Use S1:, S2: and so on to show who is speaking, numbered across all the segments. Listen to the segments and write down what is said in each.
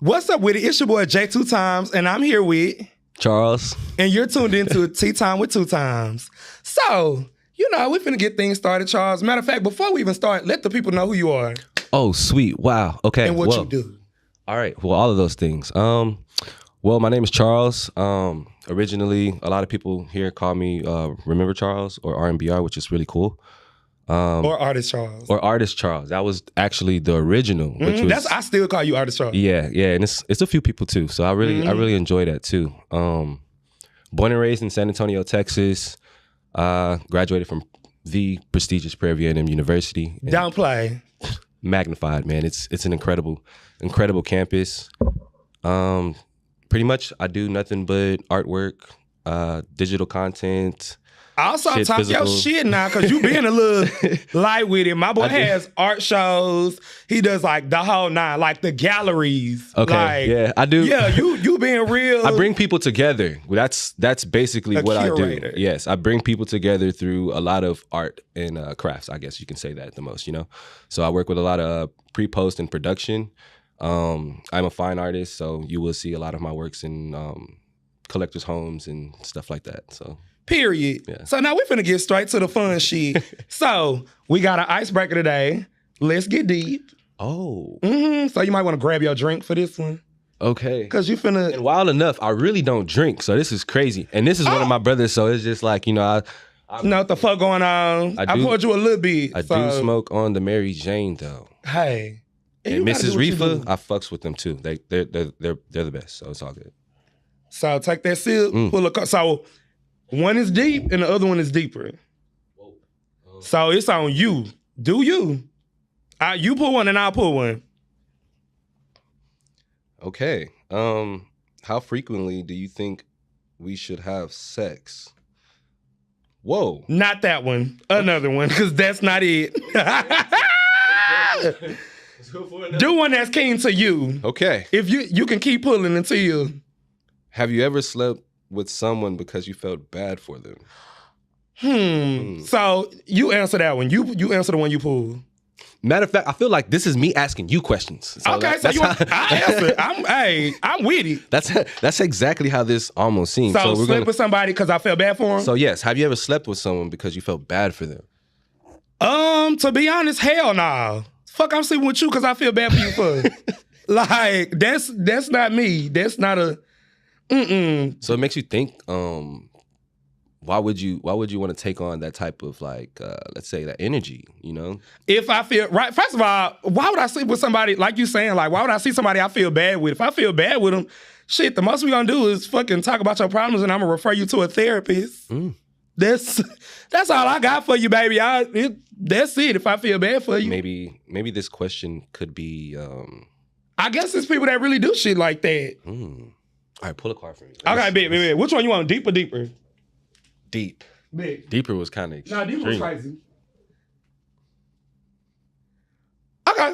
S1: What's up with it? It's your boy J 2 Times, and I'm here with
S2: Charles.
S1: And you're tuned into Tea Time with 2 Times. So, we finna get things started, Charles. Matter of fact, before we even start, let the people know who you are.
S2: Oh, sweet. Wow. Okay.
S1: And what you do.
S2: All right. Well, all of those things. Well, my name is Charles. Originally, a lot of people here call me Remembercharles or RMBR, which is really cool.
S1: Or Artist Charles.
S2: Or Artist Charles. That was actually the original. Which was,
S1: I still call you Artist Charles.
S2: Yeah, and it's a few people too. So I really enjoy that too. Born and raised in San Antonio, Texas. Graduated from the prestigious Prairie View A&M University.
S1: Don't play.
S2: Magnified, man. It's an incredible campus. Pretty much I do nothing but artwork, digital content.
S1: Also talk your shit now, because you being a little light with it. My boy has art shows. He does like the whole nine, like the galleries.
S2: Okay, yeah, I do.
S1: Yeah, you being real.
S2: I bring people together. That's basically what
S1: curator.
S2: I do. Yes, I bring people together through a lot of art and crafts. I guess you can say that the most, So I work with a lot of pre-post and production. I'm a fine artist, so you will see a lot of my works in collectors' homes and stuff like that. So.
S1: Period.
S2: Yeah.
S1: So now we're finna get straight to the fun shit. So we got an icebreaker today. Let's get deep.
S2: Oh.
S1: So you might want to grab your drink for this one.
S2: Okay.
S1: Because you finna...
S2: And wild enough, I really don't drink, so this is crazy. And this is one of my brothers, so it's just like, I
S1: know what the fuck going on. I poured you a little bit.
S2: I do smoke on the Mary Jane, though.
S1: Hey.
S2: And Mrs. Reefer, I fucks with them, too. They're the best, so it's all good.
S1: So take that sip, pull a... So... one is deep and the other one is deeper. So it's on you. Do you? You pull one and I'll pull one.
S2: Okay. How frequently do you think we should have sex? Whoa.
S1: Not that one. Another one, because that's not it. Do one that's keen to you.
S2: Okay.
S1: If you can keep pulling until you...
S2: Have you ever slept with someone because you felt bad for them?
S1: So you answer that one. You answer the one you pulled.
S2: Matter of fact, I feel like this is me asking you questions. So
S1: okay, so you want I answer. I'm with it.
S2: That's exactly how this almost seems.
S1: So we're slept with somebody because I felt bad for them?
S2: So yes, have you ever slept with someone because you felt bad for them?
S1: To be honest, hell nah. Fuck, I'm sleeping with you because I feel bad for you for. Like, that's not me. That's not a...
S2: So it makes you think, why would you want to take on that type of let's say that energy,
S1: If I feel, right, first of all, why would I sleep with somebody, like you saying, like, why would I see somebody I feel bad with? If I feel bad with them, shit, the most we gonna do is fucking talk about your problems and I'm gonna refer you to a therapist. That's all I got for you, baby. That's it, if I feel bad for you.
S2: Maybe this question could be...
S1: I guess it's people that really do shit like that.
S2: All right, pull a card for me.
S1: Okay, big. Which one you want, deep or deeper?
S2: Deep.
S1: Big.
S2: Deeper was kind of extreme.
S1: Nah, deeper was crazy. Okay.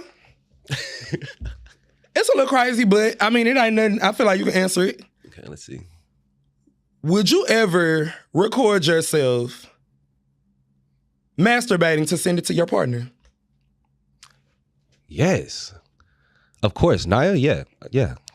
S1: It's a little crazy, but I mean, it ain't nothing. I feel like you can answer it.
S2: Okay, let's see.
S1: Would you ever record yourself masturbating to send it to your partner?
S2: Yes. Of course. Naya, yeah.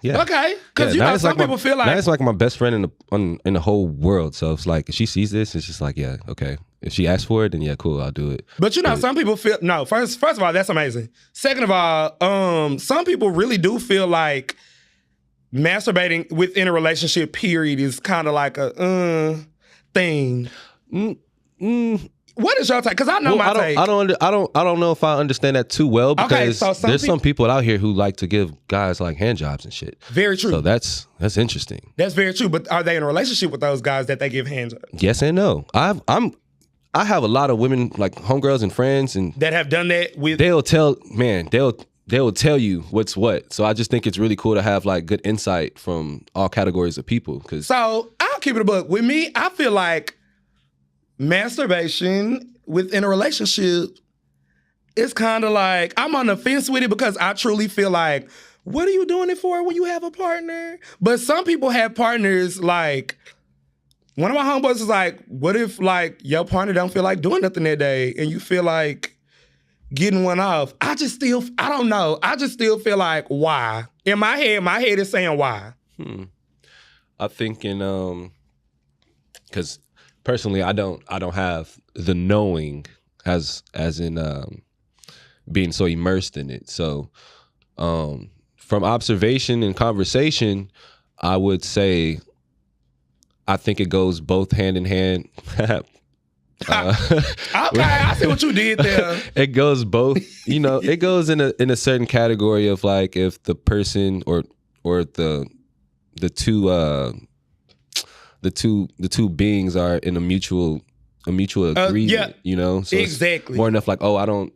S1: Okay, because some people feel like...
S2: Naya's like my best friend in the whole world, so it's like, if she sees this, it's just like, yeah, okay. If she asks for it, then yeah, cool, I'll do it.
S1: But some people feel... No, first of all, that's amazing. Second of all, some people really do feel like masturbating within a relationship, period, is kind of like a thing. What is your take? Because I know my take.
S2: I don't know if I understand that too well, because there's some people out here who like to give guys like hand jobs and shit.
S1: Very true.
S2: So that's interesting.
S1: That's very true. But are they in a relationship with those guys that they give hand jobs?
S2: Yes and no. I have a lot of women, like homegirls and friends, and
S1: that have done that with...
S2: They'll tell you what's what. So I just think it's really cool to have like good insight from all categories of people.
S1: So I'll keep it a buck. With me, I feel like masturbation within a relationship is kind of like, I'm on the fence with it, because I truly feel like, what are you doing it for when you have a partner? But some people have partners, like, one of my homeboys is like, what if like your partner don't feel like doing nothing that day and you feel like getting one off? I don't know. I just still feel like, why? In my head is saying why.
S2: I think because personally, I don't have the knowing as in being so immersed in it. So from observation and conversation, I would say I think it goes both hand in hand.
S1: Okay, I see what you did there.
S2: It goes both, it goes in a certain category of like if the person or the two beings are in a mutual agreement, so
S1: exactly.
S2: it's more enough like, oh, I don't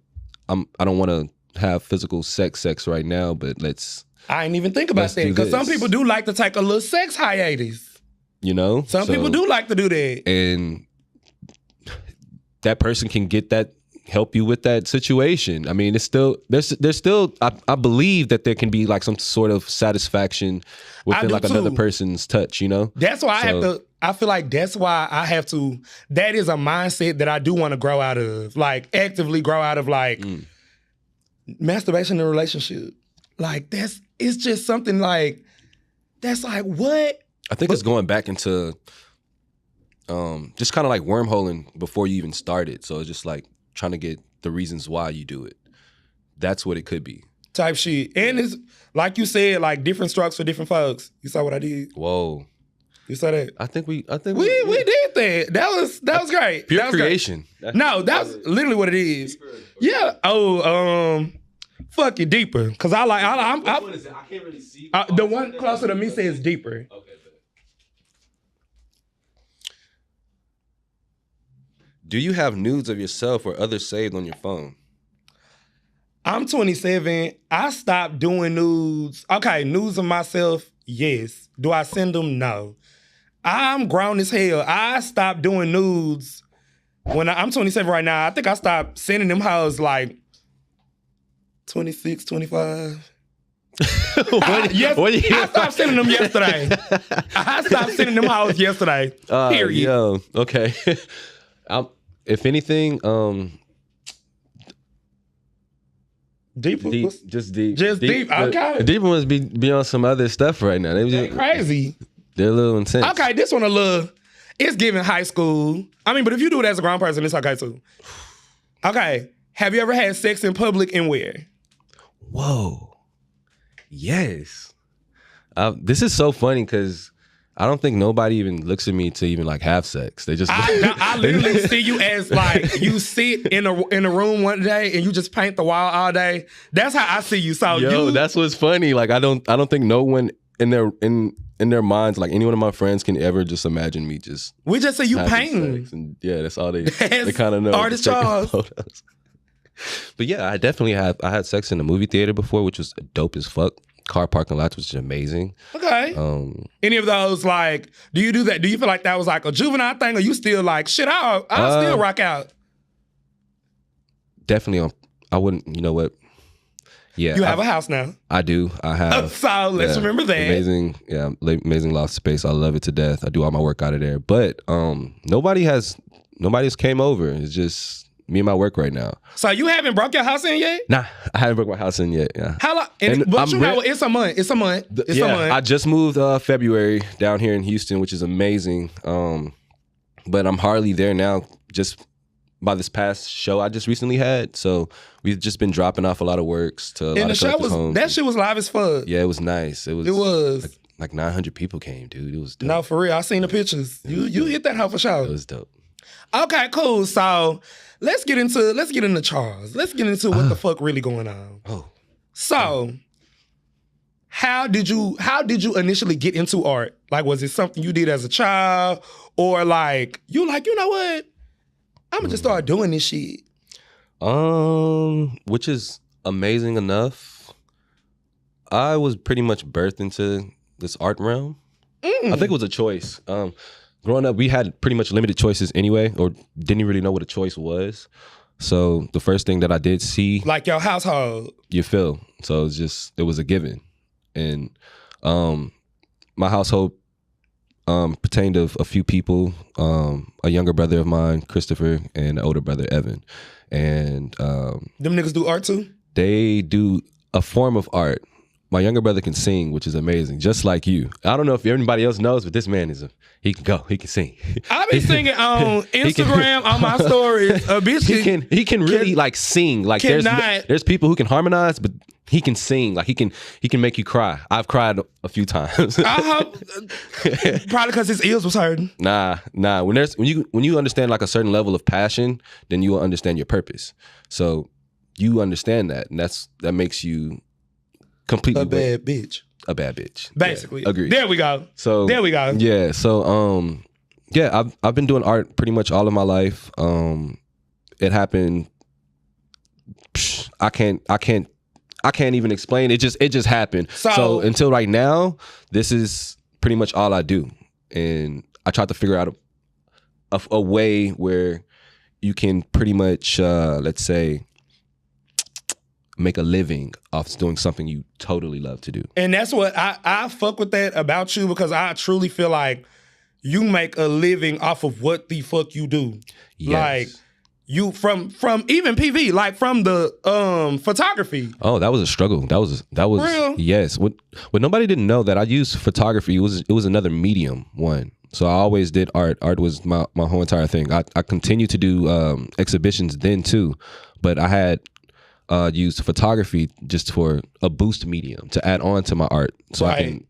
S2: want to have physical sex right now, but
S1: I ain't even think about that because some people do like to take a little sex hiatus. Some people do like to do that,
S2: and that person can help you with that situation. I mean, it's still there's still I believe that there can be like some sort of satisfaction within like another person's touch.
S1: That's why I feel like that's why I have to. That is a mindset that I do want to grow out of, like actively grow out of, like masturbation in a relationship. Like it's just something like that's like what.
S2: I think it's going back into just kind of like wormholing before you even started. So it's just like trying to get the reasons why you do it. That's what it could be.
S1: Type shit. And it's like you said, like different strokes for different folks. You saw what I did?
S2: Whoa.
S1: You saw that?
S2: I think we
S1: did that. That was great.
S2: Pure
S1: that was
S2: creation.
S1: Great. No, that's literally what it is. Yeah. Oh, fuck it, deeper. Cause Which one is it? I can't really see. The one closer to me says deeper. Okay.
S2: Do you have nudes of yourself or others saved on your phone?
S1: I'm 27. I stopped doing nudes. Okay, nudes of myself, yes. Do I send them? No. I'm grown as hell. I stopped doing nudes when I'm 27 right now. I think I stopped sending them hoes like 26, 25. I stopped sending them yesterday. I stopped sending them hoes yesterday. Period.
S2: Yo, okay. If anything,
S1: deeper,
S2: just deep.
S1: Okay,
S2: deeper ones be on some other stuff right now.
S1: They crazy.
S2: They're a little intense.
S1: Okay, this one a little. It's giving high school. I mean, but if you do it as a grown person, it's okay too. Okay, have you ever had sex in public and where?
S2: Whoa, yes. This is so funny because I don't think nobody even looks at me to even like have sex. They just
S1: I literally see you as like you sit in a room one day and you just paint the wall all day. That's how I see you. So
S2: that's what's funny. Like I don't think no one in their minds, like any one of my friends, can ever just imagine me just.
S1: We just say you painting.
S2: And that's all they kind of know.
S1: Art and Entrepreneurship.
S2: Photos. But yeah, I definitely have. I had sex in a movie theater before, which was dope as fuck. Car parking lots, which is amazing.
S1: Okay. Any of those, like, do you do that? Do you feel like that was like a juvenile thing, or you still like, shit, I'll still rock out?
S2: Definitely. I wouldn't, you know what? Yeah.
S1: You have a house now.
S2: I do. I have.
S1: So let's remember that.
S2: Amazing loft space. I love it to death. I do all my work out of there. But nobody's came over. It's just me and my work right now.
S1: So you haven't broke your house in yet?
S2: Nah, I haven't broke my house in yet. Yeah.
S1: How long? But you know, it's a month. It's a month. It's a month.
S2: I just moved February down here in Houston, which is amazing. But I'm hardly there now. Just by this past show I just recently had, so we've just been dropping off a lot of works to a lot of collectors' homes.
S1: That shit was live as fuck.
S2: Yeah, it was nice. It was. Like 900 people came, dude. It was dope.
S1: No, for real. I seen the pictures. You hit that hoe for sure.
S2: It was dope.
S1: Okay, cool. So let's get into Charles. Let's get into what the fuck really going on.
S2: Oh.
S1: So how did you initially get into art? Like, was it something you did as a child, or like you know what? I'm gonna just start doing this shit.
S2: Which is amazing enough. I was pretty much birthed into this art realm. I think it was a choice. Growing up, we had pretty much limited choices anyway, or didn't really know what a choice was. So the first thing that I did see, like
S1: your household,
S2: you feel. So it was a given, and my household pertained of a few people, a younger brother of mine, Christopher, and an older brother, Evan. And
S1: them niggas do art too?
S2: They do a form of art. my younger brother can sing, which is amazing, just like you. I don't know if everybody else knows, but this man he can go. He can sing.
S1: I be singing on Instagram on my stories. A bitch
S2: he can really like sing. Like there's people who can harmonize, but he can sing. Like he can make you cry. I've cried a few times.
S1: I hope probably because his ears was hurting.
S2: Nah. When you understand like a certain level of passion, then you will understand your purpose. So you understand that, and that makes you completely
S1: a bad bitch.
S2: A bad bitch.
S1: Basically.
S2: Yeah, agreed.
S1: There we go.
S2: So
S1: there we go.
S2: Yeah. So yeah, I've been doing art pretty much all of my life. It happened. I can't even explain. It just happened. So until right now, this is pretty much all I do, and I tried to figure out a way where you can pretty much let's say make a living off doing something you totally love to do.
S1: And that's what I fuck with that about you, because I truly feel like you make a living off of what the fuck you do.
S2: Yes.
S1: Like you from even PV, like from the photography.
S2: Oh, that was a struggle. That was
S1: real?
S2: Yes. What nobody didn't know that I used photography. It was another medium one. So I always did art. Art was my whole entire thing. I continued to do exhibitions then too, but I had used photography just for a boost medium to add on to my art. So
S1: right.
S2: I can.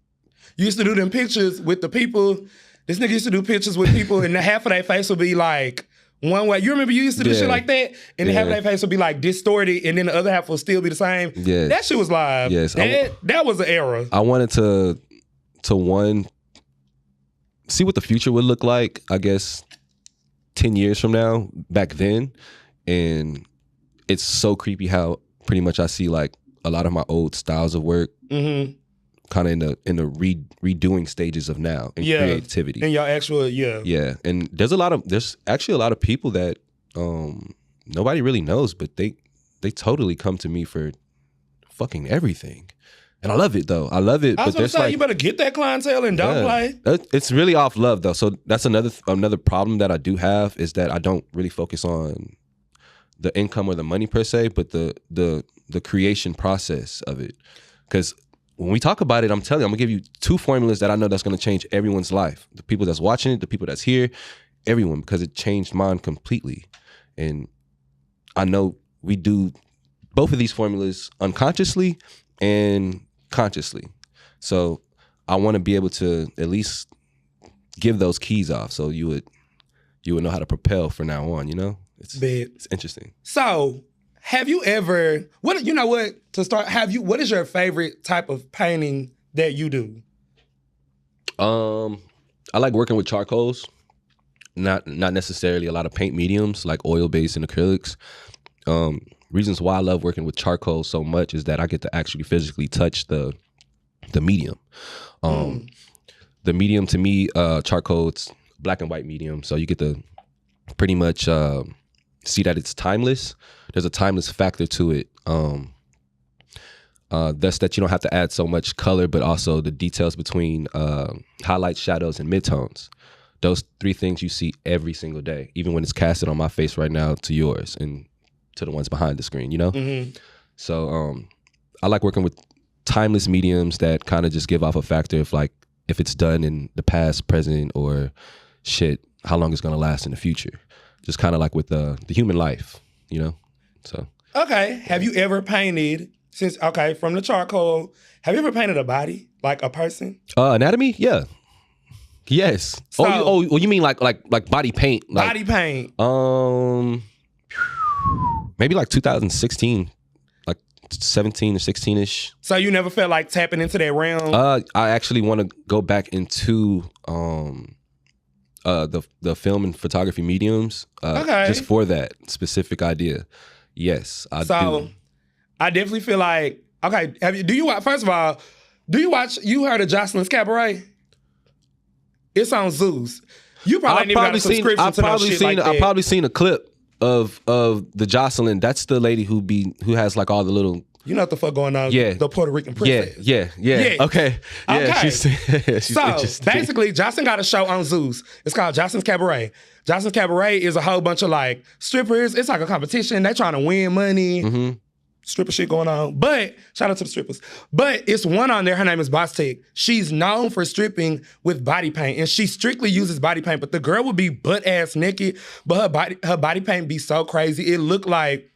S1: You used to do them pictures with the people. This nigga used to do pictures with people, and the half of their face would be like one way. You remember you used to do shit like that, and the half of their face would be like distorted, and then the other half will still be the same.
S2: Yeah,
S1: that shit was live.
S2: Yes,
S1: that was an era.
S2: I wanted to see what the future would look like. I guess 10 years from now, back then, and it's so creepy how pretty much I see like a lot of my old styles of work kind of in the redoing stages of now in creativity.
S1: And your actual,
S2: Yeah. And there's actually a lot of people that nobody really knows, but they totally come to me for fucking everything. And I love it though. I love it.
S1: I was gonna say, you better get that clientele and don't play.
S2: It's really off love though. So that's another problem that I do have, is that I don't really focus on the income or the money per se, but the creation process of it. Because when we talk about it, I'm telling you, I'm gonna give you 2 formulas that I know that's gonna change everyone's life. The people that's watching it, the people that's here, everyone, because it changed mine completely. And I know we do both of these formulas unconsciously and consciously. So I want to be able to at least give those keys off, so you would know how to propel from now on, you know? It's interesting.
S1: So, have you ever, what is your favorite type of painting that you do?
S2: I like working with charcoals, not necessarily a lot of paint mediums like oil-based and acrylics. Reasons why I love working with charcoal so much is that I get to actually physically touch the medium. The medium to me, charcoal, it's black and white medium, so you get to pretty much see that it's timeless. There's a timeless factor to it. Thus that you don't have to add so much color, but also the details between highlights, shadows, and midtones. Those 3 things you see every single day, even when it's casted on my face right now to yours and to the ones behind the screen, you know? So I like working with timeless mediums that kind of just give off a factor of like, if it's done in the past, present, or shit, how long it's gonna last in the future. Just kind of like with the human life, you know? So. Okay.
S1: Have you ever painted, from the charcoal, have you ever painted a body, like a person?
S2: Anatomy? Yeah. Yes. So, you mean like body paint? Like,
S1: body paint.
S2: Maybe like 2016, like 17 or 16-ish.
S1: So you never felt like tapping into that realm?
S2: I actually want to go back into the film and photography mediums, just for that specific idea. Yes, I do. So
S1: I definitely feel like, okay, first of all, you heard of Jocelyn's Cabaret? It's on Zeus. You probably ain't even got a subscription to no shit like that.
S2: I've probably seen a clip of the Jocelyn. That's the lady who has like all the little.
S1: You know what the fuck going on? Yeah. The Puerto Rican princess.
S2: Yeah. Okay. Yeah, she's
S1: so basically, Jocelyn got a show on Zeus. It's called Jocelyn's Cabaret. Jocelyn's Cabaret is a whole bunch of like strippers. It's like a competition. They trying to win money. stripper shit going on. But shout out to the strippers. But it's one on there. Her name is Boss Tech. She's known for stripping with body paint, and she strictly uses body paint. But the girl would be butt ass naked, but her body paint be so crazy. It looked like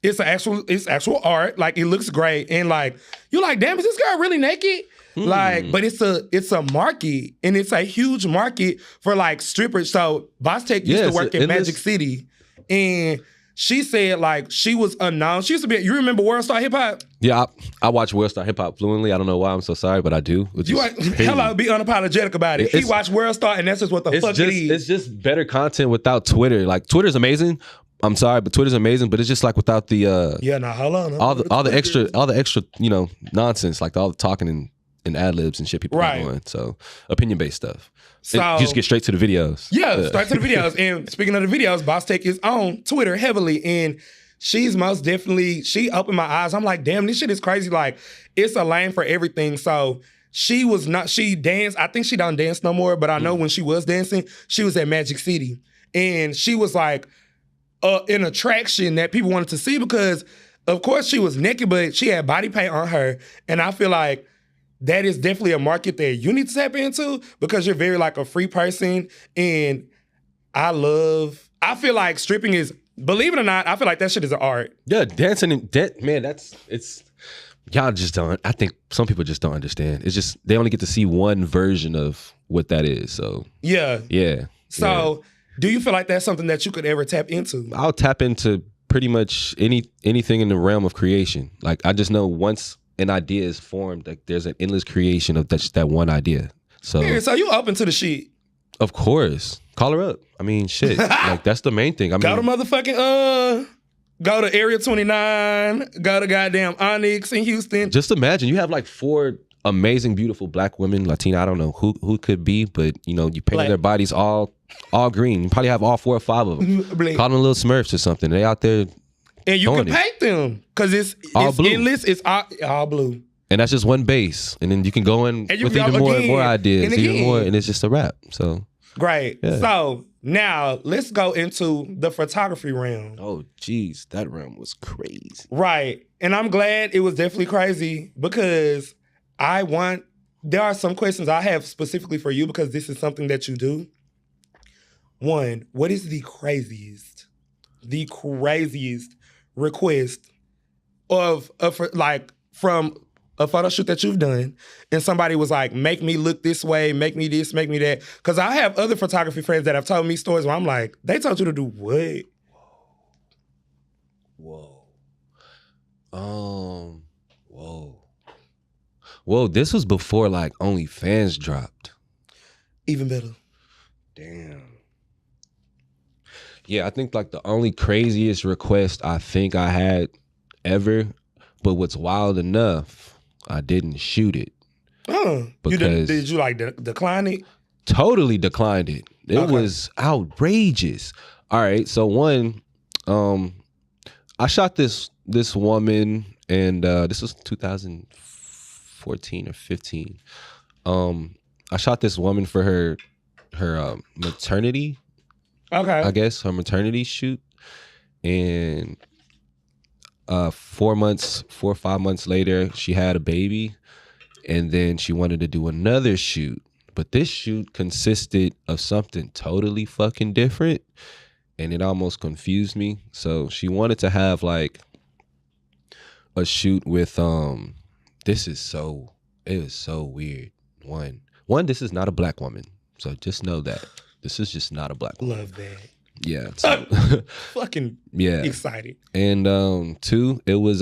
S1: it's actual art. Like it looks great, and like you're like, damn, is this girl really naked? Like, but it's a market, and it's a huge market for like strippers. So Boss Tech used to work in Magic City, and she said like she was unknown. She used to be. You remember World Star Hip Hop?
S2: Yeah, I watch World Star Hip Hop fluently. I don't know why I'm so sorry, but I do.
S1: You like, hello, be unapologetic about it. He watched World Star, and that's just what the fuck it is.
S2: It's just better content without Twitter. Like Twitter's amazing. I'm sorry, but Twitter's amazing, but it's just like without the
S1: hold on.
S2: all the extra nonsense, like all the talking and ad libs and shit people are doing. So opinion based stuff. So just get straight to the videos.
S1: Yeah, straight to the videos. And speaking of the videos, Boss Tech is on Twitter heavily, and she's most definitely, she opened my eyes. I'm like, damn, this shit is crazy. Like, it's a lane for everything. So she danced. I think she don't dance no more, but I know when she was dancing, she was at Magic City. And she was like an attraction that people wanted to see because, of course, she was naked, but she had body paint on her. And I feel like that is definitely a market that you need to tap into because you're very like a free person. And I feel like stripping is, believe it or not, I feel like that shit is an art.
S2: Yeah, dancing and y'all just don't, I think some people just don't understand. It's just, they only get to see one version of what that is. So
S1: yeah. So do you feel like that's something that you could ever tap into?
S2: I'll tap into pretty much anything in the realm of creation. Like I just know once an idea is formed, like there's an endless creation of that one idea. So
S1: you open to the shit?
S2: Of course. Call her up. I mean, shit. Like that's the main thing.
S1: Go to motherfucking go to Area 29, go to goddamn Onyx in Houston.
S2: Just imagine you have like 4 amazing, beautiful black women, Latina. I don't know who could be, but you painted their bodies all green. You probably have all 4 or 5 of them. Call them little Smurfs or something. They out there.
S1: And you can paint them because it's endless. It's all blue.
S2: And that's just one base. And then you can go in with even more ideas, even more, and it's just a wrap. So
S1: great. Yeah. So now let's go into the photography realm.
S2: Oh, geez, that realm was crazy.
S1: Right. And I'm glad it was definitely crazy because there are some questions I have specifically for you because this is something that you do. One, what is the craziest request from a photo shoot that you've done and somebody was like, make me look this way, make me this, make me that? Because I have other photography friends that have told me stories where I'm like, they told you to do what?
S2: Whoa, this was before like OnlyFans dropped.
S1: Even better.
S2: Damn. Yeah, I think like the only craziest request I think I had ever, but what's wild enough, I didn't shoot it.
S1: Did you like decline it?
S2: Totally declined it. It was outrageous. All right, so one, I shot this woman, and this was 2014 or 15. I shot this woman for her maternity. I guess her maternity shoot, and 4 or 5 months later, she had a baby, and then she wanted to do another shoot. But this shoot consisted of something totally fucking different, and it almost confused me. So she wanted to have like a shoot with it was so weird. One, this is not a black woman, so just know that. This is just not a black woman.
S1: Love that.
S2: Yeah. So,
S1: fucking excited.
S2: And 2, it was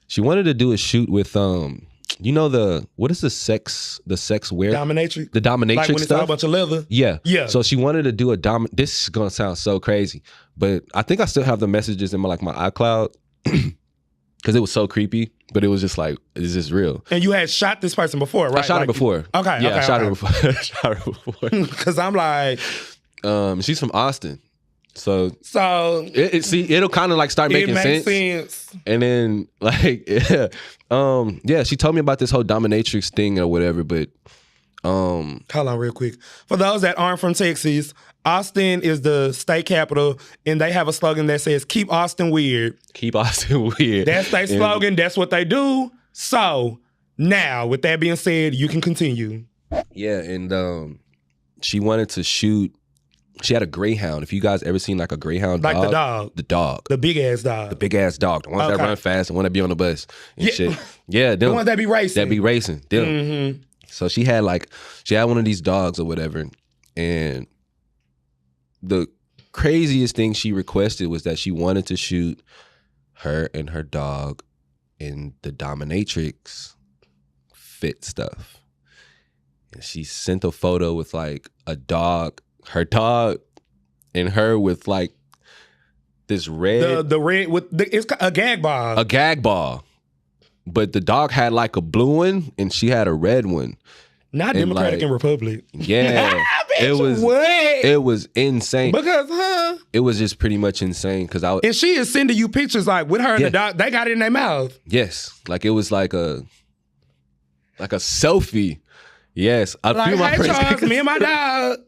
S2: she wanted to do a shoot with what is the sex wear?
S1: Dominatrix.
S2: The dominatrix
S1: like when
S2: stuff.
S1: It's all a bunch of leather.
S2: Yeah. So she wanted to do this is gonna sound so crazy, but I think I still have the messages in my iCloud because it was so creepy. But it was just like, is this real?
S1: And you had shot this person before, right?
S2: I shot her before.
S1: Okay.
S2: Yeah, I shot her before.
S1: Because I'm like,
S2: she's from Austin, so
S1: see,
S2: it'll kind of like start making sense. And then like, she told me about this whole dominatrix thing or whatever, but
S1: Hold on real quick. For those that aren't from Texas, Austin is the state capital, and they have a slogan that says, keep Austin weird.
S2: Keep Austin weird.
S1: That's their slogan. That's what they do. So now, with that being said, you can continue.
S2: Yeah, and she wanted to shoot. She had a greyhound. If you guys ever seen like a greyhound
S1: Like
S2: dog.
S1: the dog.
S2: The dog.
S1: The big-ass dog.
S2: The big-ass dog. The ones that run fast and want to be on the bus and shit. Yeah, them.
S1: The ones that be racing.
S2: That be racing. Them.
S1: Mm-hmm.
S2: So she had one of these dogs or whatever, and the craziest thing she requested was that she wanted to shoot her and her dog in the dominatrix fit stuff. And she sent a photo with like a dog, her dog, and her with like this red.
S1: The red with it's a gag ball.
S2: A gag ball. But the dog had like a blue one and she had a red one.
S1: Not
S2: and
S1: Democratic and Republic.
S2: Yeah.
S1: Bitch,
S2: it was insane.
S1: Because,
S2: It was just pretty much insane because
S1: and she is sending you pictures like with her and the dog. They got it in their mouth.
S2: Yes. Like it was like a selfie. Yes. I
S1: like,
S2: feel my
S1: hey Charles, me and my dog.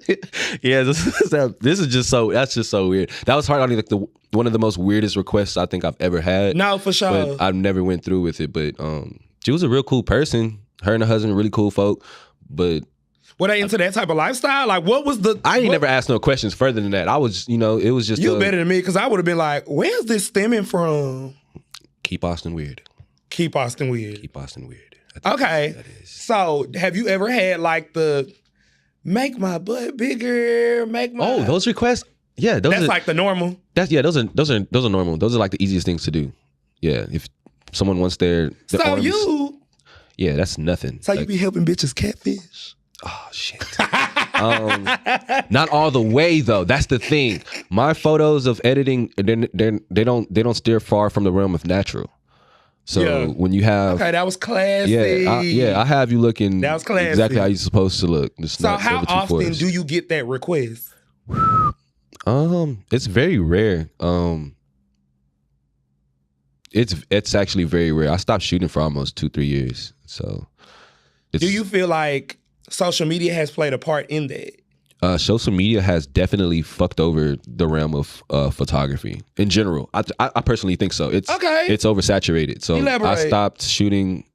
S2: Yeah, this is just so, that's just so weird. That was hardly like one of the most weirdest requests I think I've ever had.
S1: No, for sure.
S2: But I never went through with it. But she was a real cool person. Her and her husband, really cool folk. But
S1: were they into that type of lifestyle? Like, what was the?
S2: I ain't never asked no questions further than that. I was, it was just
S1: you better than me because I would have been like, where's this stemming from?
S2: Keep Austin weird.
S1: Keep Austin weird.
S2: Keep Austin weird.
S1: Okay. So, have you ever had like the make my butt bigger, make my
S2: those requests? Yeah,
S1: that's like the normal.
S2: Those are normal. Those are like the easiest things to do. Yeah, if someone wants their
S1: so
S2: arms,
S1: yeah,
S2: that's nothing.
S1: So you be helping bitches catfish?
S2: Oh shit. Not all the way though. That's the thing. My photos of editing, they don't steer far from the realm of natural. So when you have
S1: that was classy.
S2: Yeah, I have you looking
S1: that was classy.
S2: Exactly how you're supposed to look.
S1: So how often do you get that request?
S2: It's very rare. It's actually very rare. I stopped shooting for almost 2-3 years. So
S1: do you feel like social media has played a part in that?
S2: Social media has definitely fucked over the realm of photography in general. I personally think so. It's oversaturated. So
S1: Elaborate.
S2: I stopped shooting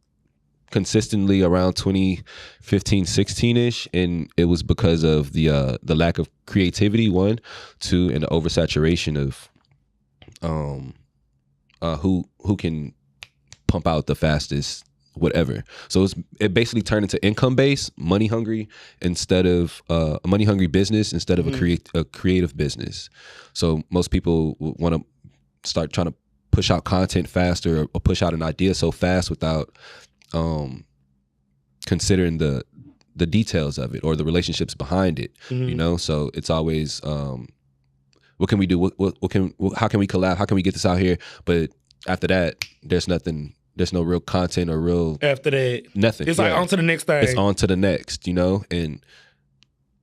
S2: consistently around 2015, 16-ish, and it was because of the lack of creativity, 1, 2, and the oversaturation of who can pump out the fastest whatever. So it basically turned into income based, money hungry instead of a money hungry business instead of a creative business. So most people want to start trying to push out content faster or push out an idea so fast without considering the details of it or the relationships behind it. So it's always what can we do? How can we collab? How can we get this out here? But after that, there's nothing. There's no real content or real
S1: after that.
S2: Nothing.
S1: It's like on to the next thing.
S2: It's on to the next, and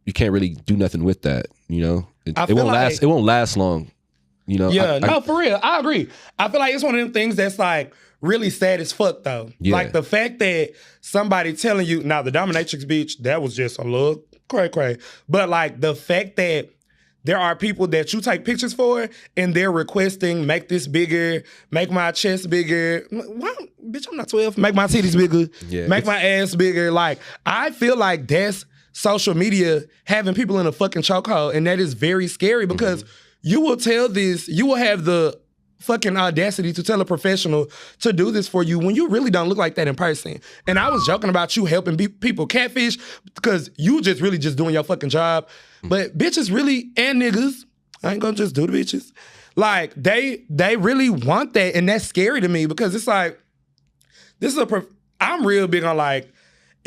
S2: you can't really do nothing with that. It won't last. It won't last long.
S1: Yeah, no, for real. I agree. I feel like it's one of them things that's like really sad as fuck though.
S2: Yeah.
S1: Like the fact that somebody telling you, now the dominatrix bitch, that was just a little cray. But like the fact that there are people that you take pictures for and they're requesting, make this bigger, make my chest bigger. Why, bitch, I'm not 12. Make my titties bigger, make my ass bigger. Like, I feel like that's social media having people in a fucking chokehold, and that is very scary because you will have the fucking audacity to tell a professional to do this for you when you really don't look like that in person. And I was joking about you helping people catfish because you really just doing your fucking job. But bitches really, and niggas, I ain't gonna just do the bitches. Like, they really want that, and that's scary to me because it's like, I'm real big on like,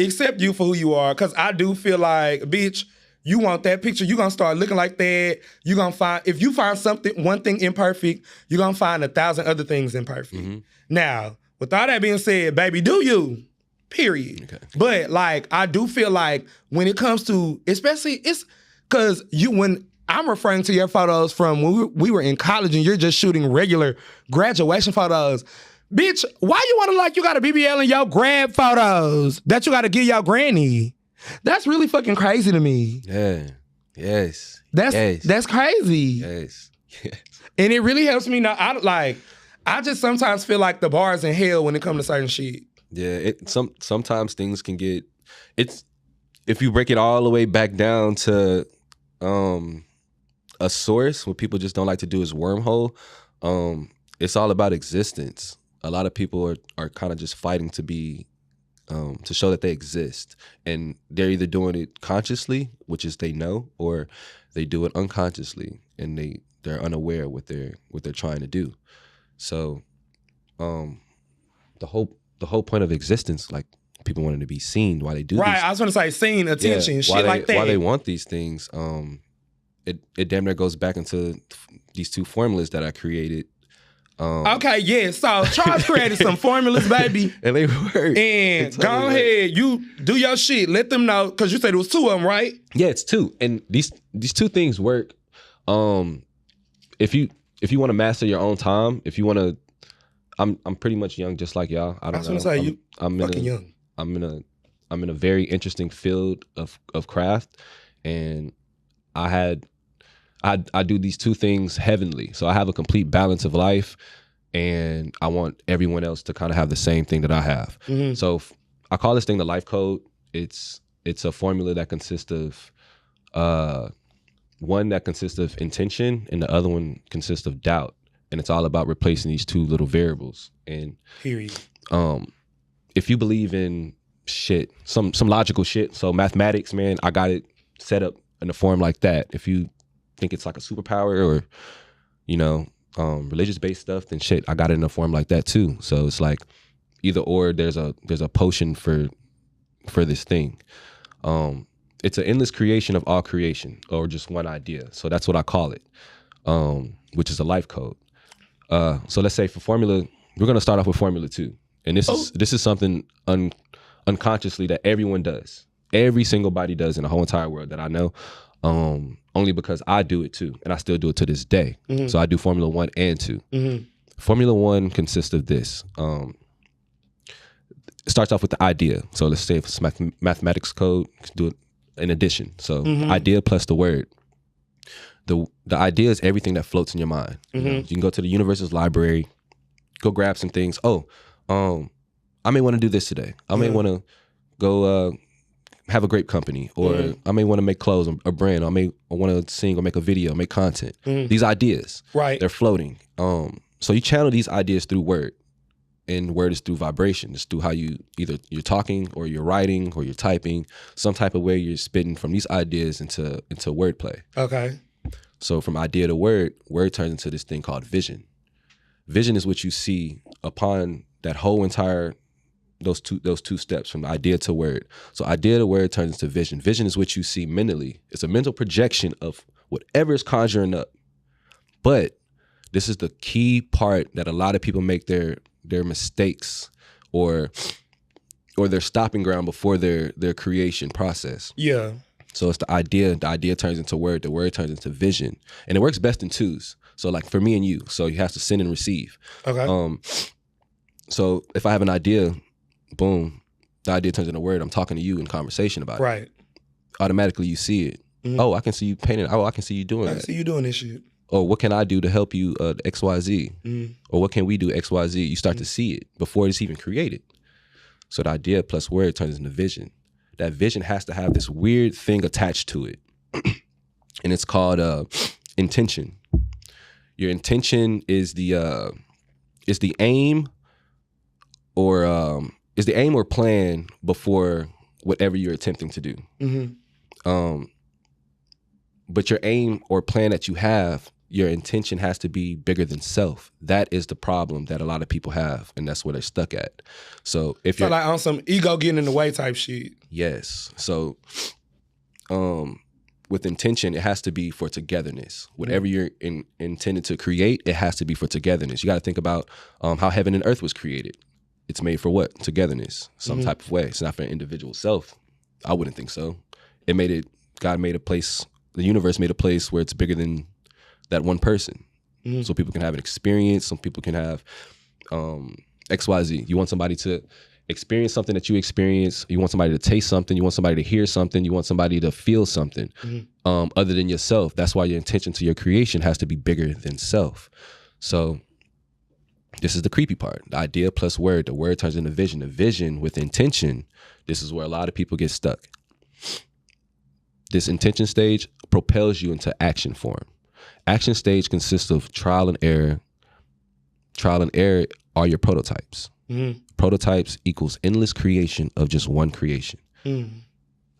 S1: accept you for who you are, because I do feel like, bitch, you want that picture, you gonna start looking like that, you gonna find, if you find one thing imperfect, you gonna find 1,000 other things imperfect. Now, with all that being said, baby, do you, period. Okay. But like, I do feel like when it comes to, especially, it's, because when I'm referring to your photos from when we were in college and you're just shooting regular graduation photos, bitch, why you want to like you got a BBL in your grad photos that you got to give your granny? That's really fucking crazy to me.
S2: Yeah. Yes.
S1: That's crazy.
S2: Yes. Yes.
S1: And it really helps me now. I just sometimes feel like the bar's in hell when it comes to certain shit.
S2: Yeah. Sometimes things can get. It's if you break it all the way back down to a source. What people just don't like to do is wormhole. It's all about existence. A lot of people are kind of just fighting to be. To show that they exist, and they're either doing it consciously, which is they know, or they do it unconsciously, and they're unaware of what they're trying to do. So, the whole point of existence, like people wanting to be seen, why they do
S1: right.
S2: these,
S1: I was going to say seen, attention,
S2: yeah,
S1: shit like that.
S2: Why they want these things. It damn near goes back into these two formulas that I created.
S1: Okay, yeah. So Charles created some formulas, baby.
S2: And they work.
S1: And go ahead, you do your shit. Let them know, because you said it was 2 of them, right?
S2: Yeah, it's 2. And these 2 things work. If you want to master your own time, if you want to, I'm pretty much young, just like y'all. I was
S1: gonna say I'm fucking young.
S2: I'm in a very interesting field of craft, and I do these 2 things heavenly. So I have a complete balance of life, and I want everyone else to kind of have the same thing that I have. Mm-hmm. So I call this thing the life code. It's a formula that consists of one that consists of intention, and the other one consists of doubt. And it's all about replacing these 2 little variables. And
S1: period.
S2: If you believe in shit, some logical shit, so mathematics, man, I got it set up in a form like that. If you think it's like a superpower, or religious based stuff, then shit, I got it in a form like that too. So it's like either or. There's a potion for this thing. It's an endless creation of all creation, or just one idea. So that's what I call it, which is a life code. So let's say for formula, we're gonna start off with formula 2, and this is something unconsciously that everyone does. Every single body does in the whole entire world that I know. Only because I do it too, and I still do it to this day. Mm-hmm. So I do Formula 1 and 2. Mm-hmm. Formula 1 consists of this. It starts off with the idea. So let's say if it's mathematics code, do it in addition. So idea plus the word. The idea is everything that floats in your mind. Mm-hmm. You can go to the universe's library, go grab some things. I may want to do this today. I may want to go have a great company, or I may want to make clothes, or brand, or I may want to sing or make a video, make content. These ideas, right? They're floating. So you channel these ideas through word, and word is through vibration. It's through how you're talking, or you're writing, or you're typing. Some type of way you're spitting from these ideas into wordplay. Okay. So from idea to word turns into this thing called vision. Vision is what you see upon that whole entire those two steps from idea to word. So idea to word turns into vision. Vision is what you see mentally. It's a mental projection of whatever is conjuring up. But this is the key part that a lot of people make their mistakes or their stopping ground before their creation process. Yeah. So it's the idea. The idea turns into word. The word turns into vision. And it works best in 2s. So like for me and you. So you have to send and receive. Okay. So if I have an idea, boom, the idea turns into word. I'm talking to you in conversation about it. Right. Automatically you see it. Mm-hmm. Oh, I can see you painting. Oh, I can see you doing that. I can see you doing this shit. Or what can I do to help you XYZ? Mm-hmm. Or what can we do XYZ? You start to see it before it's even created. So the idea plus word turns into vision. That vision has to have this weird thing attached to it. And it's called intention. Your intention is the aim or plan before whatever you're attempting to do. Mm-hmm. But your aim or plan that you have, your intention has to be bigger than self. That is the problem that a lot of people have, and that's where they're stuck at. So if you're like on some ego getting in the way type shit. Yes. So with intention, it has to be for togetherness. Whatever you're intended to create, it has to be for togetherness. You got to think about how heaven and earth was created. It's made for what? Togetherness, some type of way. It's not for an individual self. I wouldn't think so. God made a place, the universe made a place where it's bigger than that one person. Mm-hmm. So people can have an experience, some people can have XYZ. You want somebody to experience something that you experience. You want somebody to taste something. You want somebody to hear something. You want somebody to feel something other than yourself. That's why your intention to your creation has to be bigger than self. So this is the creepy part. The idea plus word. The word turns into vision. The vision with intention. This is where a lot of people get stuck. This intention stage propels you into action form. Action stage consists of trial and error. Trial and error are your prototypes. Prototypes equals endless creation of just one creation.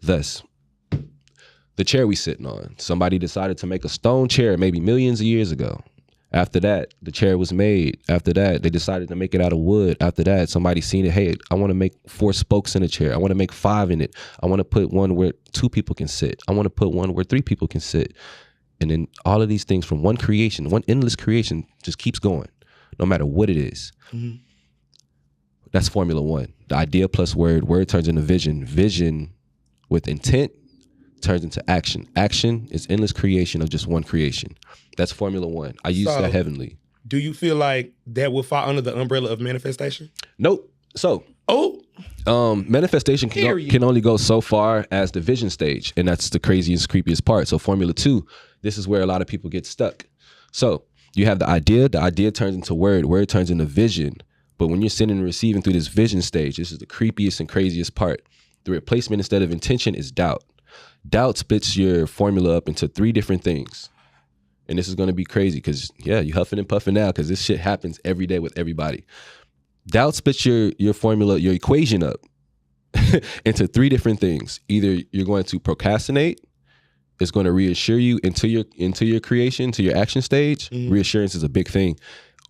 S2: Thus, the chair we sitting on, somebody decided to make a stone chair maybe millions of years ago. After that, the chair was made. After that, they decided to make it out of wood. After that, somebody seen it. Hey, I want to make 4 spokes in a chair. I want to make 5 in it. I want to put one where 2 people can sit. I want to put one where 3 people can sit. And then all of these things from one creation, one endless creation, just keeps going, no matter what it is. That's Formula 1. The idea plus word. Word turns into vision. Vision with intent turns into action. Action is endless creation of just one creation. That's Formula 1. I use that heavenly.
S1: Do you feel like that will fall under the umbrella of manifestation?
S2: Nope. So, manifestation can only go so far as the vision stage, and that's the craziest, creepiest part. So Formula 2, this is where a lot of people get stuck. So you have the idea turns into word turns into vision. But when you're sending and receiving through this vision stage, this is the creepiest and craziest part. The replacement instead of intention is doubt. Doubt splits your formula up into 3 different things. And this is going to be crazy because, yeah, you huffing and puffing now because this shit happens every day with everybody. Doubt splits your formula, your equation up into 3 different things. Either you're going to procrastinate, it's going to reassure you into your creation, to your action stage. Reassurance is a big thing.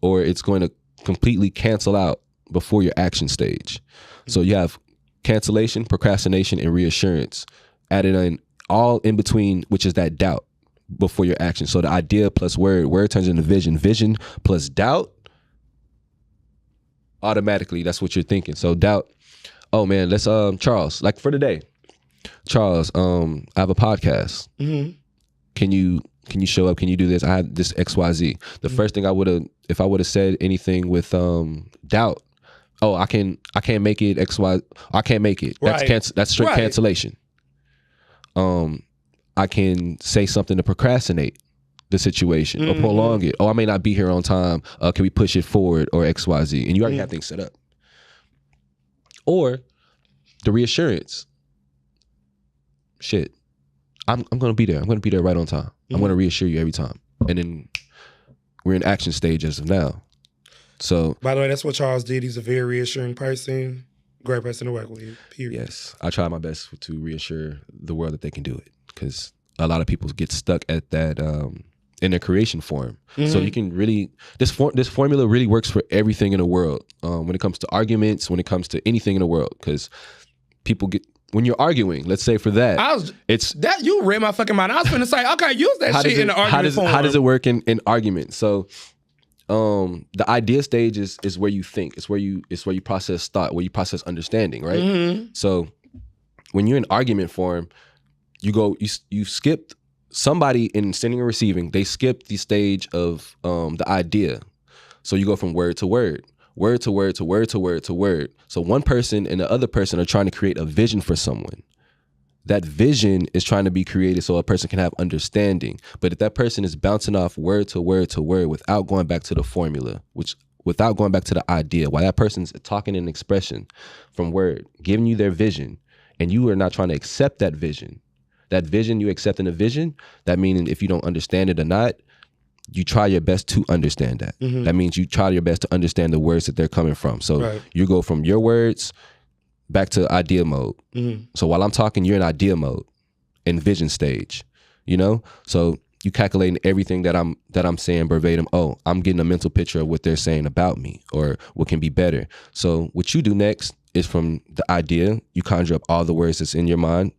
S2: Or it's going to completely cancel out before your action stage. So you have cancellation, procrastination, and reassurance added in all in between, which is that doubt before your action. So the idea plus word turns into vision. Vision plus doubt, automatically that's what you're thinking. So doubt, oh man, let's Charles, like for today, Charles, I have a podcast. Can you show up? Can you do this? I have this XYZ. The first thing if I would have said anything with doubt, oh, I can't make it XY, I can't make it. That's straight cancellation. I can say something to procrastinate the situation or prolong it. Oh, I may not be here on time. Can we push it forward or XYZ? And you already have things set up. Or the reassurance. Shit, I'm going to be there. I'm going to be there right on time. I'm going to reassure you every time. And then we're in action stage as of now. So,
S1: by the way, that's what Charles did. He's a very reassuring person. Great person to work with, period.
S2: Yes. I try my best to reassure the world that they can do it because a lot of people get stuck at that in their creation form. So you can really, this formula really works for everything in the world when it comes to arguments, when it comes to anything in the world, because people get, when you're arguing, let's say for that, you read my fucking mind. I was going to say, okay, use that shit in the argument form. How does it work in argument? So the idea stage is where you think. It's where you process thought, where you process understanding, right? So when you're in argument form, you skipped somebody in sending and receiving. They skipped the stage of the idea. So you go from word to word. Word to word to word to word to word. So one person and the other person are trying to create a vision for someone. That vision is trying to be created so a person can have understanding. But if that person is bouncing off word to word to word without going back to the formula, without going back to the idea, while that person's talking in expression from word, giving you their vision, and you are not trying to accept that vision, you accepting the vision, that means if you don't understand it or not, you try your best to understand that. That means you try your best to understand the words that they're coming from. So you go from your words back to idea mode. So while I'm talking, you're in idea mode, in vision stage, So you calculating everything that I'm saying verbatim. Oh, I'm getting a mental picture of what they're saying about me or what can be better. So what you do next is from the idea, you conjure up all the words that's in your mind,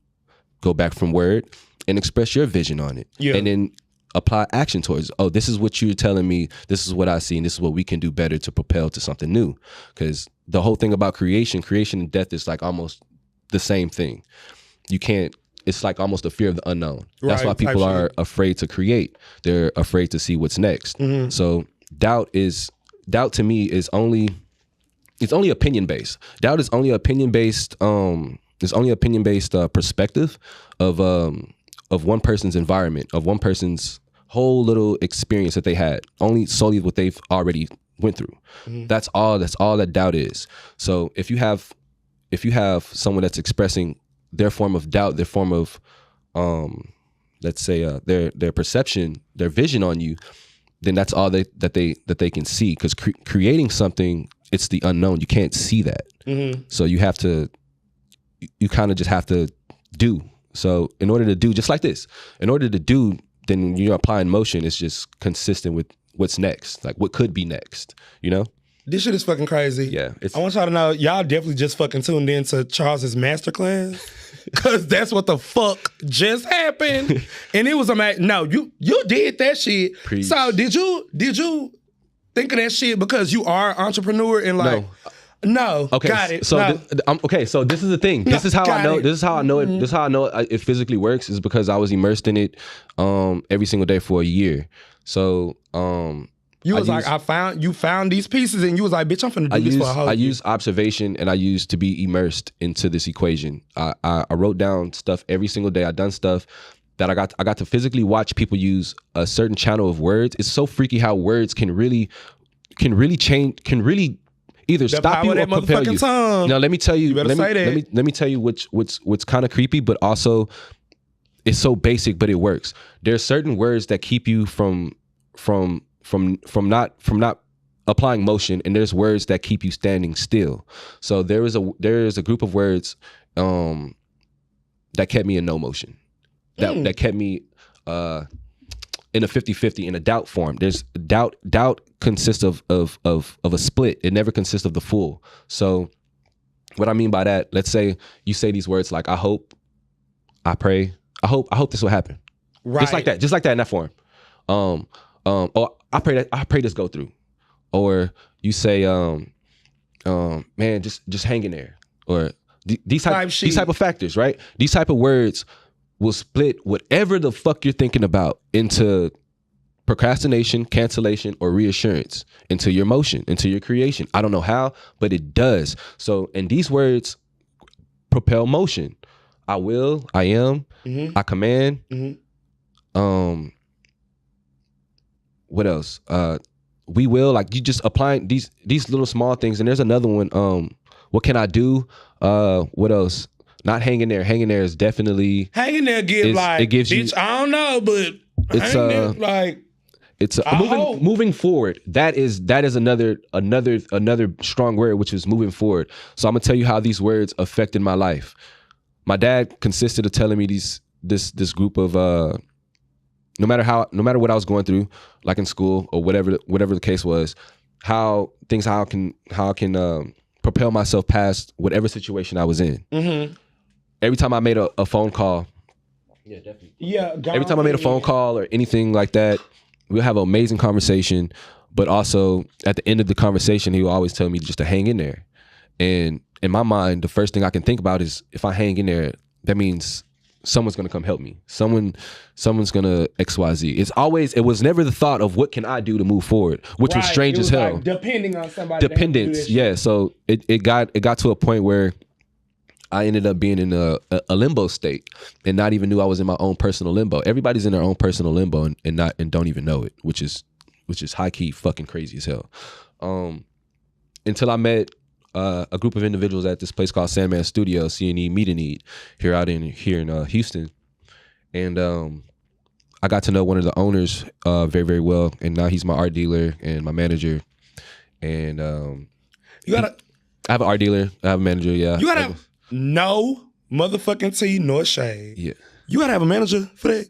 S2: go back from word and express your vision on it. And then apply action towards, oh, this is what you're telling me, this is what I see, and this is what we can do better to propel to something new. Because the whole thing about creation and death is like almost the same thing. It's like almost a fear of the unknown. That's why people are afraid to create. They're afraid to see what's next. So doubt to me is only it's only opinion based. Doubt is only opinion based. It's only opinion based perspective of one person's environment, of one person's whole little experience that they had, only solely what they've already went through. That's all that doubt is. So if you have someone that's expressing their form of doubt, their form of let's say their perception, their vision on you, then that's all that they can see, because creating something, it's the unknown. You can't see that. So you kind of just have to do. So in order to do, just like this, in order to do, then you're applying motion. It's just consistent with what's next, like what could be next, you know?
S1: This shit is fucking crazy.
S2: Yeah.
S1: I want y'all to know, y'all definitely just fucking tuned in to Charles's masterclass, because that's what the fuck just happened. And it was amazing. No, you did that shit.
S2: Preach.
S1: So did you think of that shit because you are an entrepreneur and like... No.
S2: Okay.
S1: Got it.
S2: So
S1: no.
S2: okay. So this is the thing. This is how I know. This is how I know it. This is how I know it physically works. Is because I was immersed in it every single day for a year. So
S1: you was like, you found these pieces, and you was like, bitch, I'm finna do this for a whole year.
S2: I use observation, and I used to be immersed into this equation. I wrote down stuff every single day. I done stuff that I got to physically watch people use a certain channel of words. It's so freaky how words can really change, can really either stop you or propel you.
S1: Tongue.
S2: Now let me tell you.
S1: Let
S2: me tell you what's kind of creepy, but also it's so basic, but it works. There's certain words that keep you from not applying motion, and there's words that keep you standing still. So there is a group of words that kept me in no motion. That kept me in a 50-50, in a doubt form. There's doubt consists of a split. It never consists of the full. So what I mean by that, let's say you say these words like, I hope, I pray, I hope this will happen.
S1: Right.
S2: Just like that in that form. Or I pray this go through. Or you say, man, just hang in there. Or these type of factors, right? These type of words will split whatever the fuck you're thinking about into procrastination, cancellation, or reassurance, into your motion, into your creation. I don't know how, but it does. So, and these words propel motion. I will, I am, I command. What else? We will, like, you just applying these little small things. And there's another one. What can I do? What else? Not hanging there. Hanging there is definitely
S1: hanging there. It gives you. I don't know, but it's like
S2: it's moving forward. That is another strong word, which is moving forward. So I'm gonna tell you how these words affected my life. My dad consisted of telling me this group of no matter what I was going through, like in school or whatever the case was, how I can propel myself past whatever situation I was in. Every time I made a phone call, yeah, definitely. Yeah. Every time I made a phone call or anything like that, we'll have an amazing conversation. But also at the end of the conversation, he would always tell me just to hang in there. And in my mind, the first thing I can think about is, if I hang in there, that means someone's gonna come help me. Someone's gonna XYZ. It was never the thought of what can I do to move forward, which was strange as hell.
S1: Like depending on somebody.
S2: Dependence, yeah. So it got to a point where I ended up being in a limbo state and not even knew I was in my own personal limbo. Everybody's in their own personal limbo and don't even know it, which is high key fucking crazy as hell. Until I met a group of individuals at this place called Sandman Studio, C&E Meet and Need, here in Houston, and I got to know one of the owners very, very well, and now he's my art dealer and my manager. And I have an art dealer, I have a manager. Yeah,
S1: you gotta have no motherfucking tea nor shade.
S2: Yeah,
S1: you gotta have a manager for that.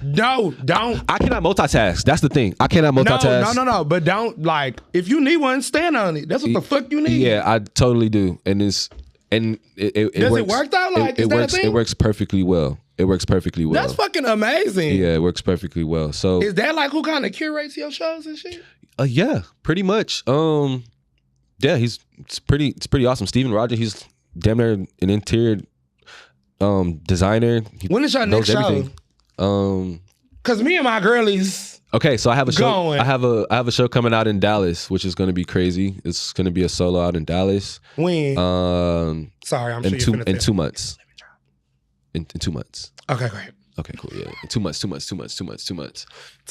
S1: No, don't.
S2: I cannot multitask. That's the thing. I cannot multitask.
S1: No. But don't, like, if you need one, stand on it. That's what the fuck you need.
S2: Yeah, I totally do. And it
S1: does
S2: works.
S1: It work though? Like,
S2: it works. It works perfectly well. It works perfectly well.
S1: That's fucking amazing.
S2: Yeah, it works perfectly well. So
S1: is that like who kind of curates your shows and shit?
S2: Yeah, pretty much. Yeah, it's pretty awesome. Steven Roger, he's damn near an interior designer.
S1: When is your next show?
S2: Cause
S1: Cause me and my girlies.
S2: Okay, so I have a show.
S1: Going.
S2: I have a show coming out in Dallas, which is going to be crazy. It's going to be a solo out in Dallas.
S1: When? Sorry, I'm sure you're finna
S2: in 2 months. In 2 months.
S1: Okay, great.
S2: Okay, cool. Yeah, in 2 months. 2 months.
S1: 2 months.